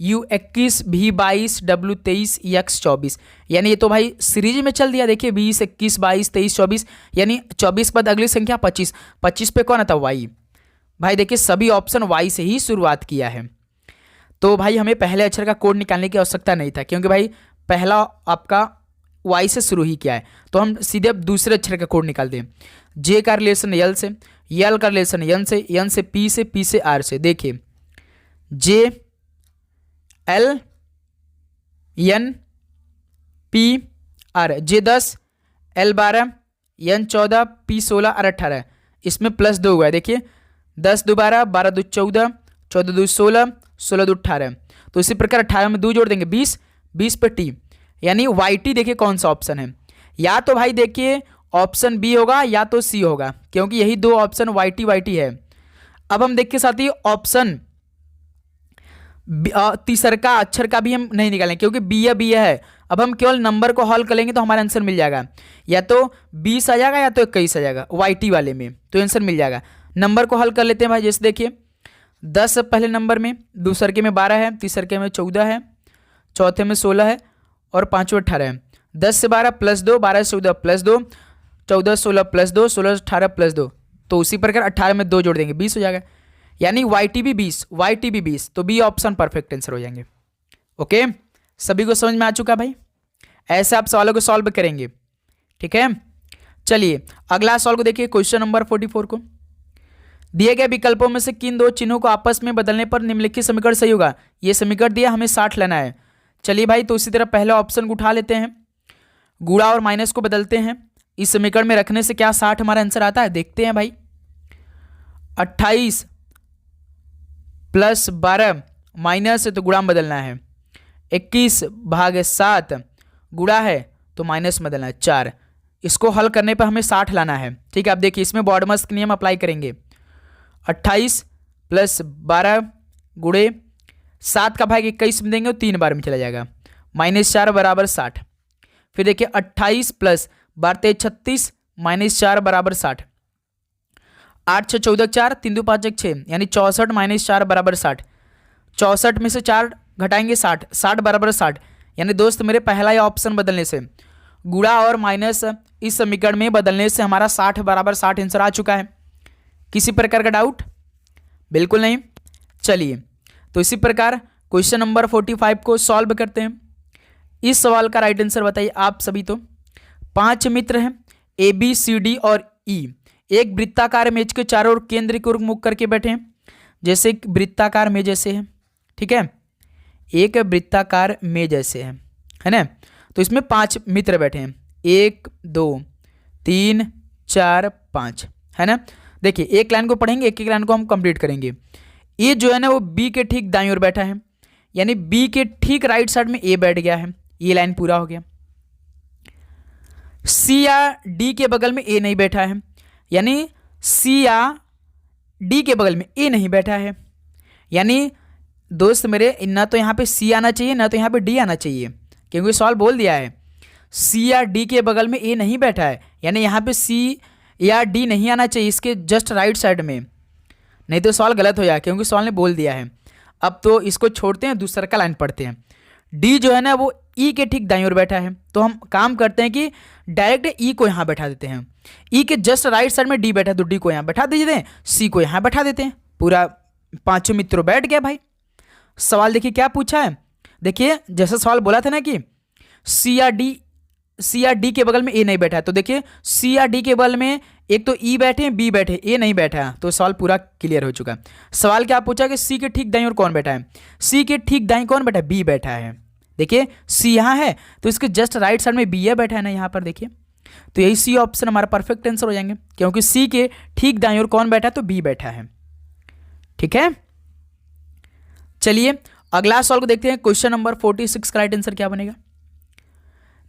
U21, V22, W23, X24, यानी ये तो भाई सीरीज में चल दिया। देखिए 20, 21, 22, 23, 24, यानी 24 बाद अगली संख्या 25। 25 पे कौन आता? Y। भाई देखिए सभी ऑप्शन Y से ही शुरुआत किया है, तो भाई हमें पहले अक्षर का कोड निकालने की आवश्यकता नहीं था, क्योंकि भाई पहला आपका Y से शुरू ही किया है। तो हम सीधे अब दूसरे अक्षर का कोड निकालते हैं। J का रिलेशन L से, L का रिलेशन N से, N से P से, P से R से। देखिए J L N P R, J10, L12, N14, P16 और 18, इसमें +2 हुआ है। देखिए 10 2 12, 12 2 14, 14 2 16, 16 2 18। तो इसी प्रकार 18 में 2 जोड़ देंगे 20, 20 पे T, यानी YT। देखिए कौन सा ऑप्शन है? या तो भाई देखिए ऑप्शन बी होगा या तो सी होगा, क्योंकि यही दो ऑप्शन YT है। अब हम देखिए साथी ऑप्शन तीसर का अक्षर का भी हम नहीं निकालेंगे, क्योंकि बी है। अब हम केवल नंबर को हल करेंगे तो हमारा आंसर मिल जाएगा, या तो 20 आ जाएगा या तो 21 आ जाएगा YT वाले में, तो आंसर मिल जाएगा। नंबर को हल कर लेते हैं भाई। जैसे देखिए 10 पहले नंबर में, दूसरे के में 12 है, तीसरे के में 14 है, चौथे में 16 है और पाँचवें 18 है। 10 से 12 +2, 12 से 14 +2, 14 16 +2, 16 18 +2। तो उसी प्रकार 18 में 2 जोड़ देंगे 20 हो जाएगा, यानी YT भी 20। तो बी ऑप्शन परफेक्ट आंसर हो जाएंगे। ओके, सभी को समझ में आ चुका भाई? ऐसे आप सवालों को सॉल्व करेंगे, ठीक है। चलिए अगला सवाल को देखिए। क्वेश्चन नंबर 44 को, दिए गए विकल्पों में से किन दो चिन्हों को आपस में बदलने पर निम्नलिखित समीकरण सही होगा? ये समीकरण दिया, हमें 60 लेना है। चलिए भाई, तो उसी तरह पहले ऑप्शन को उठा लेते हैं, गुणा और माइनस को बदलते हैं। इस समीकरण में रखने से क्या 60 हमारा आंसर आता है? देखते हैं भाई। 28 + 12 माइनस है तो गुणा में बदलना है। 21/7 गुणा है तो माइनस में बदलना है 4। इसको हल करने पर हमें 60 लाना है, ठीक है। अब देखिए इसमें बॉडमस का नियम अप्लाई करेंगे। 28 + 12 गुणे 7 का भाग 21 में देंगे तो 3 बार में चला जाएगा, -4 = 60। फिर देखिए 28 + 12 36 -4 = 60। 8 6 14 4, 3 2 5 1 6, यानी 64 - 4 = 60। 64 में से 4 घटाएंगे 60, 60 = 60। यानी दोस्त मेरे पहला ये ऑप्शन बदलने से, गुणा और माइनस इस समीकरण में बदलने से हमारा 60 = 60 आंसर आ चुका है। किसी प्रकार का डाउट? बिल्कुल नहीं। चलिए तो इसी प्रकार क्वेश्चन नंबर 45 को सॉल्व करते हैं। इस सवाल का राइट आंसर बताइए आप सभी। तो 5 मित्र हैं ABCD और E, एक वृत्ताकार मेज के चारों ओर केंद्र की ओर मुख करके बैठे हैं, जैसे एक वृत्ताकार मेज ऐसे है, ठीक है। एक वृत्ताकार मेज ऐसे है ना। तो इसमें 5 मित्र बैठे हैं, 1 2 3 4 5, है ना। देखिए एक लाइन को पढ़ेंगे, एक एक लाइन को हम कंप्लीट करेंगे। ये जो है ना वो B के ठीक दाईं ओर बैठा है, यानी B के ठीक राइट साइड में A बैठ गया है। ये लाइन पूरा हो गया। C या D के बगल में A नहीं बैठा है, यानी C या D के बगल में A नहीं बैठा है। यानी दोस्त मेरे ना तो यहाँ पे C आना चाहिए ना तो यहाँ पे D आना चाहिए, क्योंकि सवाल बोल दिया है C या D के बगल में A नहीं बैठा है, यानी यहाँ पे C या D नहीं आना चाहिए इसके जस्ट राइट साइड में, नहीं तो सवाल गलत हो जाए, क्योंकि सवाल ने बोल दिया है। अब तो इसको छोड़ते हैं, दूसरा का लाइन पढ़ते हैं। D जो है ना वो E के ठीक दाईं ओर बैठा है, तो हम काम करते हैं कि डायरेक्ट E को यहाँ बैठा देते हैं। E के जस्ट राइट साइड में D बैठा है तो D को यहाँ बैठा दीजिए, C को यहाँ बैठा देते हैं। पूरा 5 मित्रों बैठ गया भाई। सवाल देखिए क्या पूछा है। देखिए जैसा सवाल बोला था ना कि C या D सी या डी के बगल में ए नहीं बैठा है, तो देखिए सी या डी के बगल में एक तो ई बैठे हैं, बी बैठे, ए नहीं बैठा है, तो सवाल पूरा क्लियर हो चुका है। सवाल क्या पूछा कि सी के ठीक दाईं ओर कौन बैठा है, सी के ठीक दाईं कौन बैठा है, बी बैठा है। देखिए सी यहाँ है तो इसके जस्ट राइट साइड में बी ए बैठा है ना यहाँ पर, देखिए तो यही सी ऑप्शन हमारा परफेक्ट आंसर हो जाएंगे, क्योंकि सी के ठीक दाईं ओर कौन बैठा है, तो बी बैठा है। ठीक है, चलिए अगला सवाल को देखते हैं। क्वेश्चन नंबर 46 का राइट आंसर क्या बनेगा।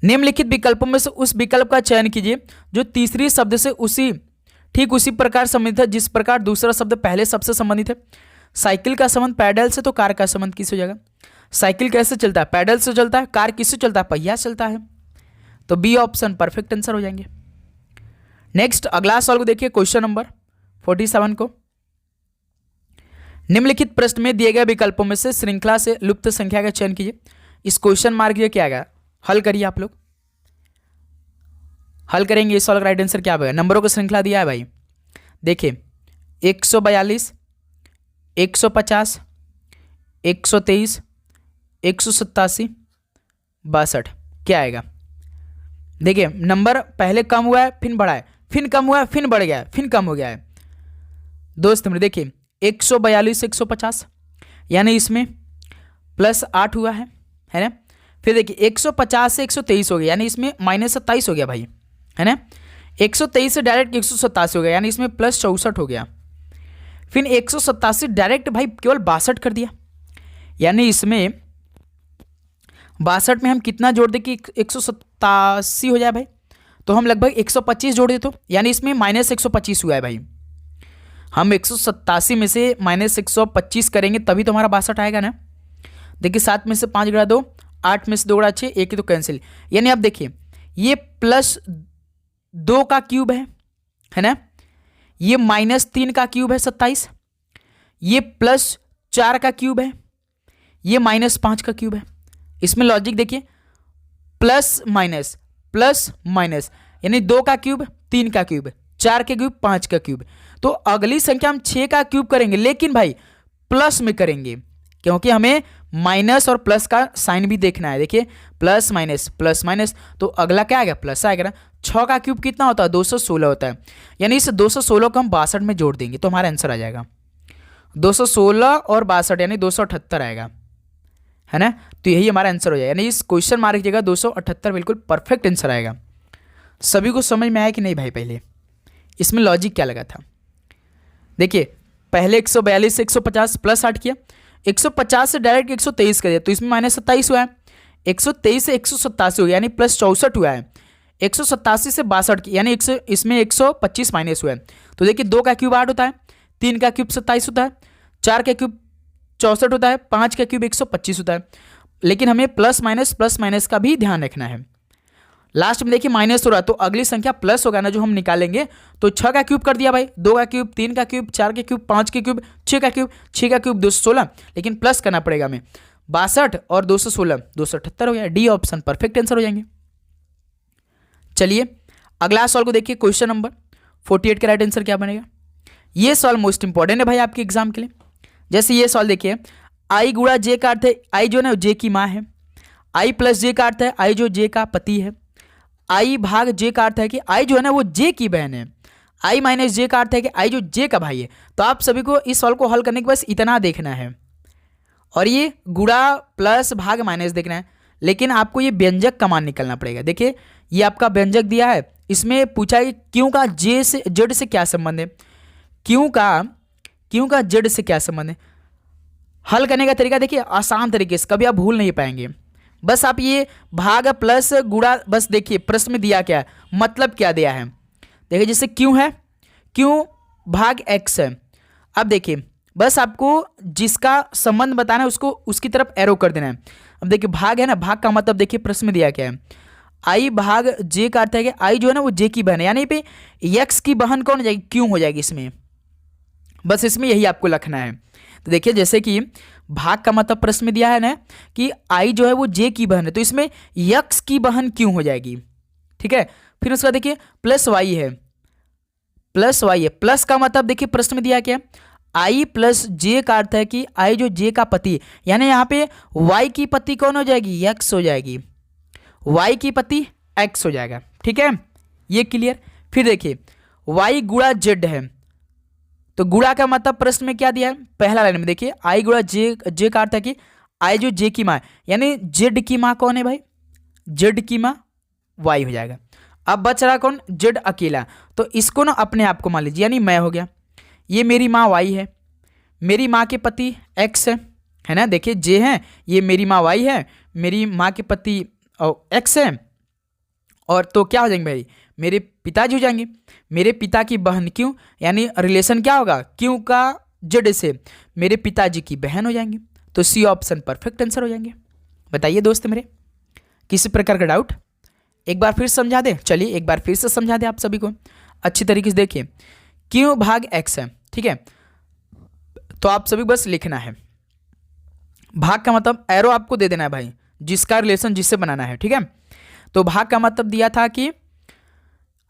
निम्नलिखित विकल्पों में से उस विकल्प का चयन कीजिए जो तीसरी शब्द से उसी प्रकार संबंधित है जिस प्रकार दूसरा शब्द पहले शब्द से संबंधित है। साइकिल का संबंध पैडल से, तो कार का संबंध किससे हो जाएगा। साइकिल कैसे चलता है, पैडल से चलता है। कार किससे चलता है, पहिया से चलता है, तो बी ऑप्शन परफेक्ट आंसर हो जाएंगे। नेक्स्ट अगला सवाल को देखिए, क्वेश्चन नंबर 47 को। निम्नलिखित प्रश्न में दिए गए विकल्पों में से श्रृंखला से लुप्त संख्या का चयन कीजिए। इस क्वेश्चन मार्क ये क्या आएगा, हल करिए आप लोग, हल करेंगे। इस सवाल का राइट आंसर क्या आएगा। नंबरों को श्रृंखला दिया है भाई, देखिए 142, 150, 123, 187, 62, क्या आएगा। देखिए नंबर पहले कम हुआ है फिर बढ़ा है, फिर कम हुआ है फिर बढ़ गया है, फिर कम हो गया है। दोस्त मेरे देखिए 142 150 यानी इसमें +8 हुआ है ना। फिर देखिए 150 से 123 हो गया यानी इसमें -27 हो गया भाई, है ना। 123 से डायरेक्ट 187 हो गया यानी इसमें +64 हो गया। फिर 187 डायरेक्ट भाई केवल 62 कर दिया, यानी इसमें 62 में हम कितना जोड़ दें कि 187 हो जाए भाई, तो हम लगभग 125 जोड़ दे, तो यानी इसमें -125 हुआ है भाई। हम 187 में से -125 करेंगे तभी तो हमारा 62 आएगा ना। देखिए 7 में से 5 गुणा 2, 8 में से 2 गुणा 6, एक ही तो कैंसिल, यानी आप देखिए ये +2 का क्यूब है ना, ये -3 का क्यूब है 27, ये +4 का क्यूब है, ये -5 का क्यूब है। इसमें लॉजिक देखिए प्लस माइनस यानी 2 का क्यूब 3 का क्यूब, 4 के क्यूब 5 का क्यूब। तो अगली संख्या हम 6 का क्यूब करेंगे, लेकिन भाई प्लस में करेंगे, क्योंकि हमें माइनस और प्लस का साइन भी देखना है। देखिए प्लस माइनस, तो अगला क्या आएगा, प्लस आएगा ना। 6 का क्यूब कितना होता है, 216 होता है, यानी इस 216 को हम 62 में जोड़ देंगे तो हमारा आंसर आ जाएगा 216 और 62 यानी 278 आएगा, है ना। तो यही हमारा आंसर हो जाएगा, यानी इस क्वेश्चन मार्क की जगह 278 बिल्कुल परफेक्ट आंसर आएगा। सभी को समझ में आया कि नहीं भाई। पहले इसमें लॉजिक क्या लगा था, देखिए पहले 142 से 150 +8 किया, 150 से डायरेक्ट 123 कर दिया तो इसमें -27 हुआ है, 123 से 187 हो गया यानी +64 हुआ है, 187 से 62 की यानी इसमें 125 माइनस हुआ है। तो देखिए 2 का क्यूब 8 होता है, 3 का क्यूब 27 होता है, 4 का क्यूब 64 होता है, 5 का क्यूब 125 होता है, लेकिन हमें प्लस माइनस का भी ध्यान रखना है। लास्ट में देखिए माइनस हो रहा है तो अगली संख्या प्लस होगा ना जो हम निकालेंगे, तो 6 का क्यूब कर दिया भाई, 2 का क्यूब, 3 का क्यूब, 4 के क्यूब, 5 के क्यूब, 6 का क्यूब, 6 का क्यूब 216, लेकिन प्लस करना पड़ेगा हमें। 62 और 216 278 हो गया, डी ऑप्शन परफेक्ट आंसर हो जाएंगे। चलिए अगला सवाल को देखिए, क्वेश्चन नंबर 48 का राइट आंसर क्या बनेगा। ये सवाल मोस्ट इंपॉर्टेंट है भाई आपके एग्जाम के लिए। जैसे ये सवाल देखिए, आई गुणा जे का अर्थ है, आई जो है ना जे की माँ है, आई प्लस जे का अर्थ है आई जो जे का पति है, आई भाग जे का अर्थ है कि आई जो है ना वो जे की बहन है, आई माइनस जे का अर्थ है कि आई जो जे का भाई है। तो आप सभी को इस सवाल को हल करने के बस इतना देखना है, और ये गुणा प्लस भाग माइनस देखना है, लेकिन आपको ये व्यंजक का मान निकलना पड़ेगा। देखिए ये आपका व्यंजक दिया है, इसमें पूछा है क्यों का जे से जेड से क्या संबंध है, क्यों का जेड से क्या संबंध है। हल करने का तरीका देखिए आसान तरीके से, कभी आप भूल नहीं पाएंगे। बस आप ये भाग प्लस गुणा, बस देखिए प्रश्न में दिया क्या है, मतलब क्या दिया है। देखिए जैसे क्यों है, क्यों भाग एक्स है। अब देखिए बस आपको जिसका संबंध बताना है उसको उसकी तरफ एरो कर देना है। अब देखिए भाग है ना, भाग का मतलब देखिए प्रश्न में दिया क्या है, आई भाग जे का अर्थ है कि आई जो है ना वो जे की बहन है, यानी पे एक्स की बहन कौन हो जाएगी, क्यों हो जाएगी इसमें। बस इसमें यही आपको लिखना है। तो देखिए जैसे कि भाग का मतलब प्रश्न में दिया है ना कि आई जो है वो जे की बहन है, तो इसमें यक्स की बहन क्यों हो जाएगी, ठीक है। फिर उसका देखिए प्लस वाई है, प्लस का मतलब देखिए प्रश्न में दिया क्या, आई प्लस जे का अर्थ है कि आई जो जे का पति, यानी यहाँ पे वाई की पति कौन हो जाएगी, यक्स हो जाएगी। वाई की पति एक्स हो जाएगा। ठीक है, ये क्लियर। फिर देखिए y गुणा जेड है, तो गुणा का मतलब प्रश्न में क्या दिया है, पहला लाइन में देखिए आई गुणा जे, जे का अर्थ है कि आई जो जे की माँ यानी जेड की माँ कौन है भाई, जेड की माँ वाई हो जाएगा। अब बच रहा कौन, जेड अकेला, तो इसको ना अपने आप को मान लीजिए, यानी मैं हो गया, ये मेरी माँ वाई है, मेरी माँ के पति एक्स है ना, देखिए जे है, ये मेरी माँ वाई है, मेरी माँ के पति एक्स है, और तो क्या हो जाएंगे भाई, मेरे पिताजी हो जाएंगे, मेरे पिता की बहन क्यों, यानी रिलेशन क्या होगा, क्यों का जेड से मेरे पिताजी की बहन हो जाएंगे, तो सी ऑप्शन परफेक्ट आंसर हो जाएंगे। बताइए दोस्त मेरे, किसी प्रकार का डाउट, एक बार फिर समझा दे, चलिए एक बार फिर से समझा दे आप सभी को अच्छी तरीके से। देखिए क्यों भाग एक्स है, ठीक है, तो आप सभी बस लिखना है, भाग का मतलब एरो आपको दे देना है भाई, जिसका रिलेशन जिससे बनाना है। ठीक है, तो भाग का मतलब दिया था कि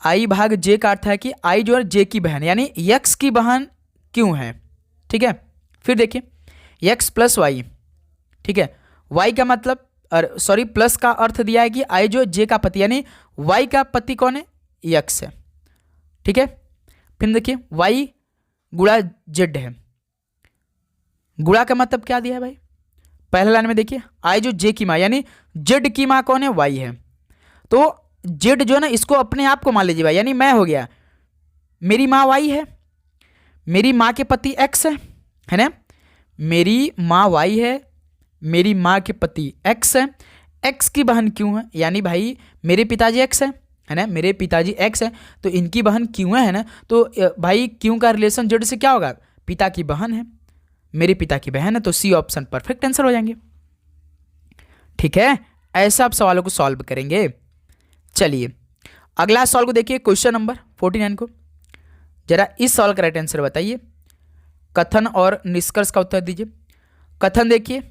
आई भाग जे का अर्थ है कि आई जो है जे की बहन, यानी यक्स की बहन क्यों है। ठीक है, फिर देखिए यक्स प्लस वाई, ठीक है, वाई का मतलब सॉरी प्लस का अर्थ दिया है कि आई जो जे का पति, यानी वाई का पति कौन है, यक्स है। ठीक है, फिर देखिए वाई गुणा जेड है, गुणा का मतलब क्या दिया है भाई, पहले लाइन में देखिए आई जो जे की माँ, यानी जेड की माँ कौन है, वाई है, तो जेड जो है ना इसको अपने आप को मान लीजिए भाई, यानी मैं हो गया, मेरी माँ वाई है, मेरी माँ के पति एक्स है ना, मेरी माँ वाई है, मेरी माँ के पति एक्स है, एक्स की बहन क्यों है, यानी भाई मेरे पिताजी एक्स है ना, मेरे पिताजी एक्स है, तो इनकी बहन क्यों है ना, तो भाई क्यों का रिलेशन जेड से क्या होगा, पिता की बहन है, मेरे पिता की बहन है, तो सी ऑप्शन परफेक्ट आंसर हो जाएंगे। ठीक है, ऐसे आप सवालों को सॉल्व करेंगे। चलिए अगला सवाल को देखिए, क्वेश्चन नंबर 49 को, जरा इस सवाल का राइट आंसर बताइए, कथन और निष्कर्ष का उत्तर दीजिए। कथन देखिए,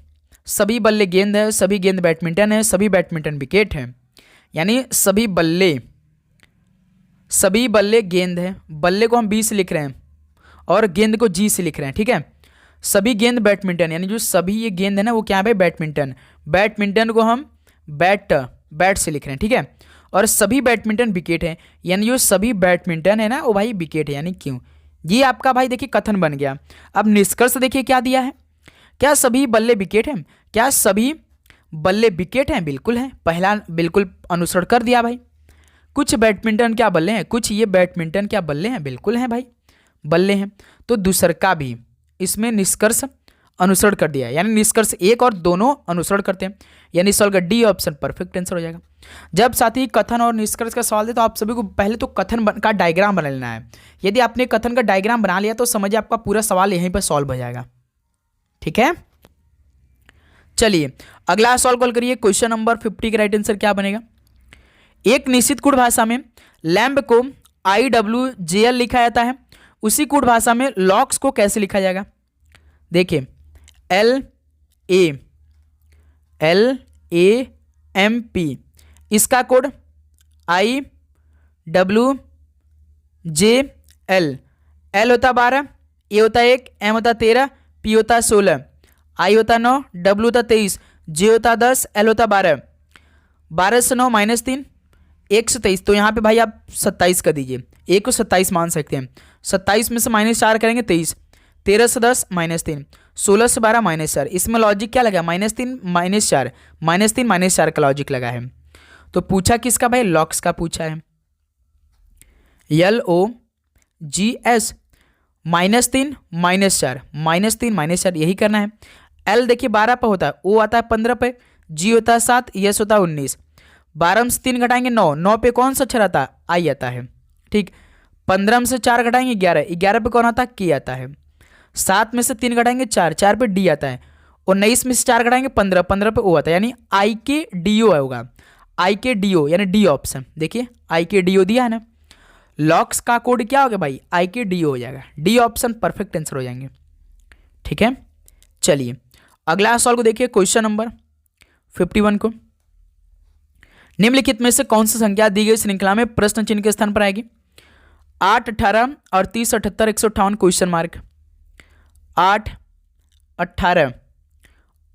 सभी बल्ले गेंद है, सभी गेंद बैडमिंटन है, सभी बैडमिंटन विकेट है, यानी सभी बल्ले गेंद है, बल्ले को हम बी से लिख रहे हैं और गेंद को जी से लिख रहे हैं। ठीक है, सभी गेंद बैडमिंटन, यानी जो सभी ये गेंद है ना वो क्या है भाई, बैडमिंटन, बैडमिंटन को हम बैट से लिख रहे हैं। ठीक है, और सभी बैडमिंटन विकेट है, यानी जो सभी बैडमिंटन है ना वो भाई विकेट है, यानी क्यों, ये आपका भाई देखिए कथन बन गया। अब निष्कर्ष देखिए क्या दिया है, क्या सभी बल्ले विकेट हैं, क्या सभी बल्ले विकेट हैं, बिल्कुल है, पहला बिल्कुल अनुसरण कर दिया भाई। कुछ बैडमिंटन क्या बल्ले हैं, कुछ ये बैडमिंटन क्या बल्ले हैं, बिल्कुल हैं भाई बल्ले हैं, तो दूसर का भी इसमें निष्कर्ष अनुसरण कर दिया है, यानी निष्कर्ष एक और दोनों अनुसरण करते हैं, यानी सवाल का डी ऑप्शन परफेक्ट आंसर हो जाएगा। जब साथ ही कथन और निष्कर्ष का सवाल दे तो आप सभी को पहले तो कथन का डायग्राम बना लेना है, यदि आपने कथन का डायग्राम बना लिया तो समझिए आपका पूरा सवाल यहीं पर सॉल्व हो जाएगा। ठीक है, चलिए अगला सवाल कॉल करिए, क्वेश्चन नंबर 50 का राइट आंसर क्या बनेगा। एक निश्चित कूट भाषा में लैम्ब को IWJL लिखा जाता है, उसी कूट भाषा में लॉक्स को कैसे लिखा जाएगा। देखिए LAMP, इसका कोड IWJL, L होता 12, A होता 1, M होता 13, P होता 16, I होता 9, W होता 23, J होता 10, L होता 12, 12 से 9 -3, 1 से 23, तो यहाँ पे भाई आप 27 कर दीजिए, A को 27 मान सकते हैं, 27 में से -4 करेंगे 23, 13 से 10 -3, 16 से 12 -4, इसमें लॉजिक क्या लगा, -3 -4, -3 -4 का लॉजिक लगा है। तो पूछा किसका भाई, लॉक्स का पूछा है, LOGS, -3 -4, -3 -4 यही करना है। L देखिए 12 पे होता है, O आता है 15 पे, G होता है 7, S होता है 19, 12 में से 3 घटाएंगे 9, 9 पे कौन सा अक्षर आता है, I आता है। ठीक, 15 में से 4 घटाएंगे 11, 11 पे कौन आता है, K आता है, 7 में से 3 घटाएंगे 4, 4 पे D आता है, और 19 में से 4 घटाएंगे 15, 15 पे O आता है, यानी IKDO होगा, IKDO यानी D ऑप्शन, देखिए IKDO दिया है ना, लॉक्स का कोड क्या हो गया भाई, IKDO हो जाएगा, D ऑप्शन परफेक्ट आंसर हो जाएंगे। ठीक है, चलिए अगला सवाल को देखिए, क्वेश्चन नंबर 51 को, निम्नलिखित में से कौन सी संख्या दी गई श्रृंखला में प्रश्न चिन्ह के स्थान पर आएगी। 8, 18, 38, 78, 158 क्वेश्चन मार्क, 8, 18,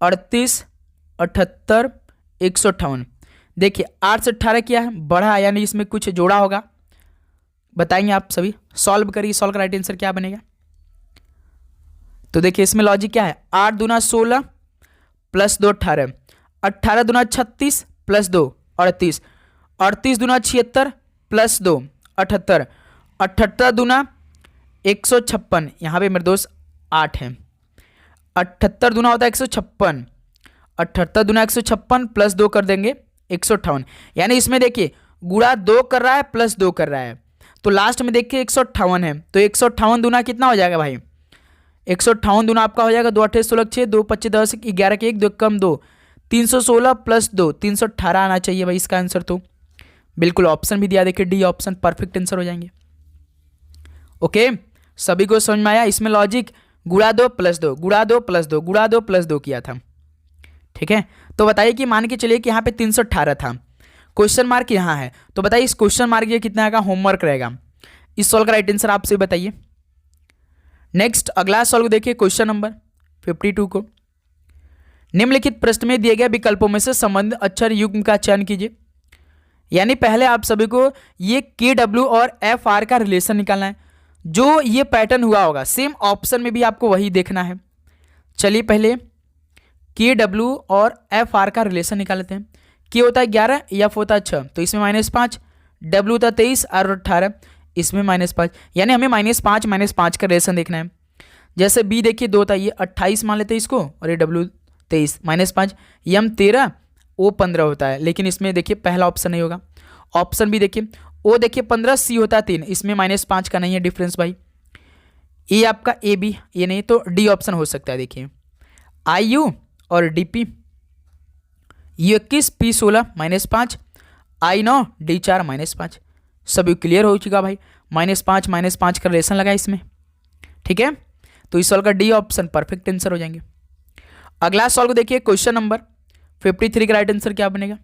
38, 78, 158। देखिए 8 से 18 किया है, बढ़ा यानी इसमें कुछ जोड़ा होगा, बताएंगे आप सभी। सॉल्व करिए, सॉल्व का राइट आंसर क्या बनेगा। तो देखिए इसमें लॉजिक क्या है, 8 दूना 16 प्लस 2 18, 18 दूना 36 प्लस 2 38, 38 दूना 76 प्लस 2 78, 78 दूना 156, यहाँ पे मेरे दोस्त 8 है, 78 दूना होता है 156, 78 दूना 156 प्लस 2 कर देंगे 158, यानी इसमें देखिए गुणा 2 कर रहा है प्लस 2 कर रहा है, तो लास्ट में देखिए 158 है, तो 158 दूना कितना हो जाएगा भाई, 158 दूना आपका हो जाएगा 2 8 16 6 2 25 10 11 के 1 2 कम 2 316 प्लस 2 318 आना चाहिए भाई इसका आंसर। तो बिल्कुल ऑप्शन भी दिया, देखिए डी ऑप्शन परफेक्ट आंसर हो जाएंगे। ओके, सभी को समझ में आया। इसमें लॉजिक गुणा 2 प्लस 2 गुणा 2 प्लस 2 गुणा 2 प्लस 2 किया था, ठीक है। तो बताइए कि मान के चलिए कि यहाँ पे 318 था, क्वेश्चन मार्क यहाँ है, तो बताइए इस क्वेश्चन मार्क ये कितना का होमवर्क रहेगा, इस सॉल्व का राइट आंसर आपसे बताइए। नेक्स्ट अगला सॉल्व देखिए क्वेश्चन नंबर 52 को, निम्नलिखित प्रश्न में दिए गए विकल्पों में से संबंधित अक्षर युग्म का चयन कीजिए। यानी पहले आप सभी को ये KW और FR का रिलेशन निकालना है, जो ये पैटर्न हुआ होगा सेम ऑप्शन में भी आपको वही देखना है। चलिए पहले KW और FR का रिलेशन निकाल लेते हैं। K होता है 11, F होता है 6, तो इसमें -5, W होता है 23 और 18, इसमें -5, यानी हमें -5 का रिलेशन देखना है। जैसे B देखिए 2 होता है, ये 28 मान लेते हैं इसको, और ये W 23 -5, M 13 O 15 होता है, लेकिन इसमें देखिए पहला ऑप्शन नहीं होगा। ऑप्शन भी देखिए O देखिए 15, C होता है 3, इसमें -5 का नहीं है डिफरेंस भाई। ये आपका AB ये नहीं, तो D ऑप्शन हो सकता है। देखिए IU और DP, U21 P 16 -5, I9 D 4 -5, सभी क्लियर हो चुका भाई। -5 का रिलेशन लगा इसमें, ठीक है। तो इस सॉल्व का D ऑप्शन परफेक्ट आंसर हो जाएंगे। अगला सॉल्व देखिए क्वेश्चन नंबर 53 का राइट आंसर क्या बनेगा।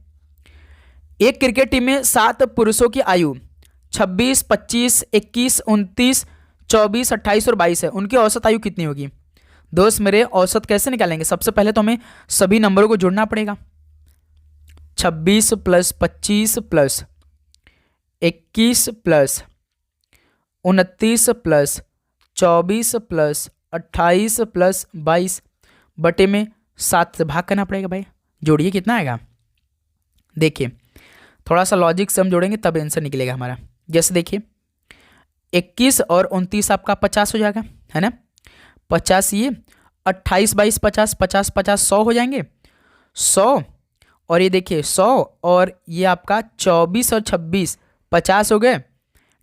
एक क्रिकेट टीम में 7 पुरुषों की आयु 26, 25, 21, 29, 24, 28 और 22 है, उनकी औसत आयु कितनी होगी। दोस्त मेरे औसत कैसे निकालेंगे, सबसे पहले तो हमें सभी नंबरों को जोड़ना पड़ेगा। 26 plus 25 plus 21 plus 29 plus 24 plus 28 plus 22 बटे में 7 से भाग करना पड़ेगा भाई। जोड़िए कितना आएगा, देखिए थोड़ा सा लॉजिक से हम जोड़ेंगे तब आंसर निकलेगा हमारा। जैसे देखिए 21 और 29 आपका 50 हो जाएगा, है ना, 50 ये 28 22 50 50 50 100 हो जाएंगे, 100 और ये देखिए 100 और ये आपका 24 और 26 50 हो गए,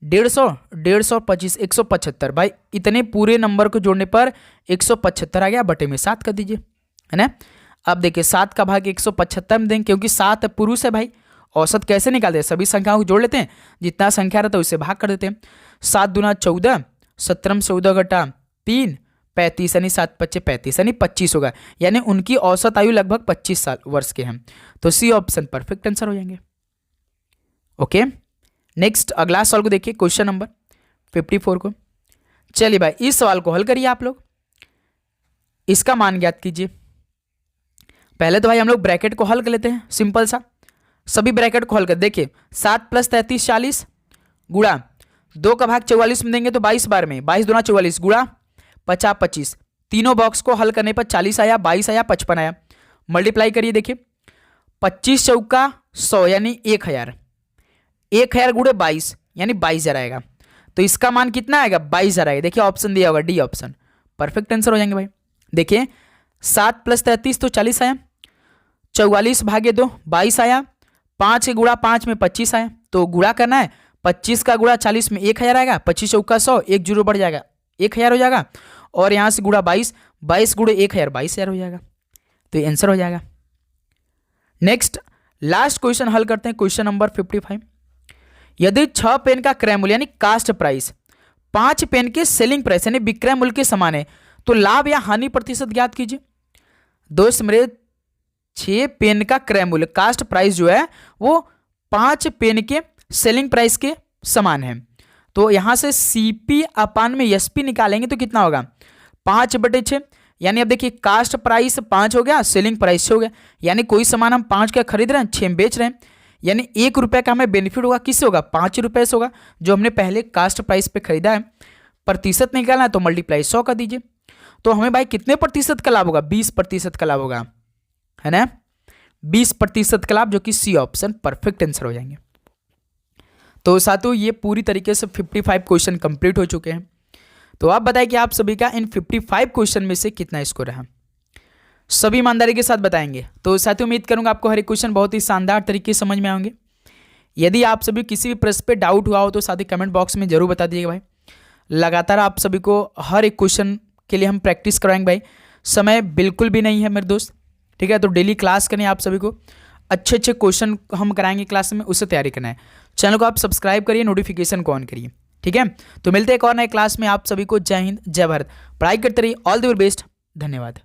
150 150 और 25 175 भाई। इतने पूरे नंबर को जोड़ने पर 175 आ गया, बटे में 7 कर दीजिए, है ना। अब देखिए 7 का भाग 175 में देंगे, क्योंकि 7 पुरुष है भाई। औसत कैसे निकालते हैं, सभी संख्याओं को जोड़ लेते हैं, जितना संख्या रहता है उससे भाग कर देते हैं। 7 दूना 14, 17 14 घटा 3 35, यानी 7 5 35 यानी 25 होगा, यानी उनकी औसत आयु लगभग 25 साल वर्ष के हैं। तो सी ऑप्शन परफेक्ट आंसर हो जाएंगे। ओके, नेक्स्ट अगला सवाल को देखिए क्वेश्चन नंबर 54 को। चलिए भाई इस सवाल को हल करिए आप लोग, इसका मान ज्ञात कीजिए। पहले तो भाई हम लोग ब्रैकेट को हल कर लेते हैं, सिंपल सा सभी ब्रैकेट को हल कर। देखिए 7 प्लस 33 40 गुणा 2 का भाग 44 में देंगे तो 22 बार में 22 दूना 44 गुणा 50 25, तीनों बॉक्स को हल करने पर 40 आया, 22 आया, 55 आया। मल्टीप्लाई करिए, देखिए 25 चौका 100 यानी 1000, 1000 गुणे 22 यानी 22,000 आएगा। तो इसका मान कितना आएगा, 22,000 आएगा। देखिए ऑप्शन दिया होगा डी ऑप्शन, परफेक्ट आंसर हो जाएंगे भाई। देखिए 7 प्लस 33 तो 40 आया, 44 भागे 2 22 आया, 5 गुणा 5 में 25 आया। तो गुणा करना है, 25 का गुणा 40 में 1000 आएगा, 25 चौका 100, 1 जीरो बढ़ जाएगा 1000 हो जाएगा, और यहाँ से गुणा 22 22 गुणे 1000 22,000 हो जाएगा। तो ये आंसर हो जाएगा। नेक्स्ट लास्ट क्वेश्चन हल करते हैं, क्वेश्चन नंबर 55। यदि 6 पेन का क्रय मूल्य यानी कास्ट प्राइस 5 पेन के सेलिंग प्राइस यानी विक्रय मूल्य के समान है, तो लाभ या हानि प्रतिशत ज्ञात कीजिए। दोस्त मेरे 6 पेन का क्रय मूल्य कास्ट प्राइस जो है वो 5 पेन के सेलिंग प्राइस के समान है। तो यहां से CP अपान में SP निकालेंगे तो कितना होगा, 5/6, यानी अब देखिए कास्ट प्राइस 5 हो गया, सेलिंग प्राइस 6 हो गया, यानी कोई सामान हम 5 का खरीद रहे हैं 6 में बेच रहे हैं, यानी 1 रुपये का हमें बेनिफिट होगा, किससे होगा? 5 रुपये से होगा, जो हमने पहले कास्ट प्राइस पे खरीदा है। प्रतिशत निकालना है तो मल्टीप्लाई 100 का दीजिए, तो हमें भाई कितने प्रतिशत का लाभ होगा? 20% का लाभ होगा, है ना? 20% का लाभ, जो कि सी ऑप्शन परफेक्ट आंसर हो जाएंगे। तो साथियों ये पूरी तरीके से 55 क्वेश्चन कंप्लीट हो चुके हैं। तो आप बताएं कि आप सभी का इन 55 क्वेश्चन में से कितना स्कोर रहा? सभी ईमानदारी के साथ बताएंगे। तो साथियों उम्मीद करूंगा आपको हर एक क्वेश्चन बहुत ही शानदार तरीके से समझ में आएंगे। यदि आप सभी किसी भी प्रश्न पे डाउट हुआ हो तो साथ ही कमेंट बॉक्स में जरूर बता दीजिएगा भाई। लगातार आप सभी को हर एक क्वेश्चन के लिए हम प्रैक्टिस कराएंगे भाई। समय बिल्कुल भी नहीं है मेरे दोस्त, ठीक है? तो डेली क्लास करनी है आप सभी को, अच्छे अच्छे क्वेश्चन हम कराएंगे क्लास में, उससे तैयारी करना है। चैनल को आप सब्सक्राइब करिए, नोटिफिकेशन को ऑन करिए, ठीक है? तो मिलते हैं एक और नए क्लास में। आप सभी को जय हिंद, जय भारत। पढ़ाई करते रहिए। All the best. धन्यवाद।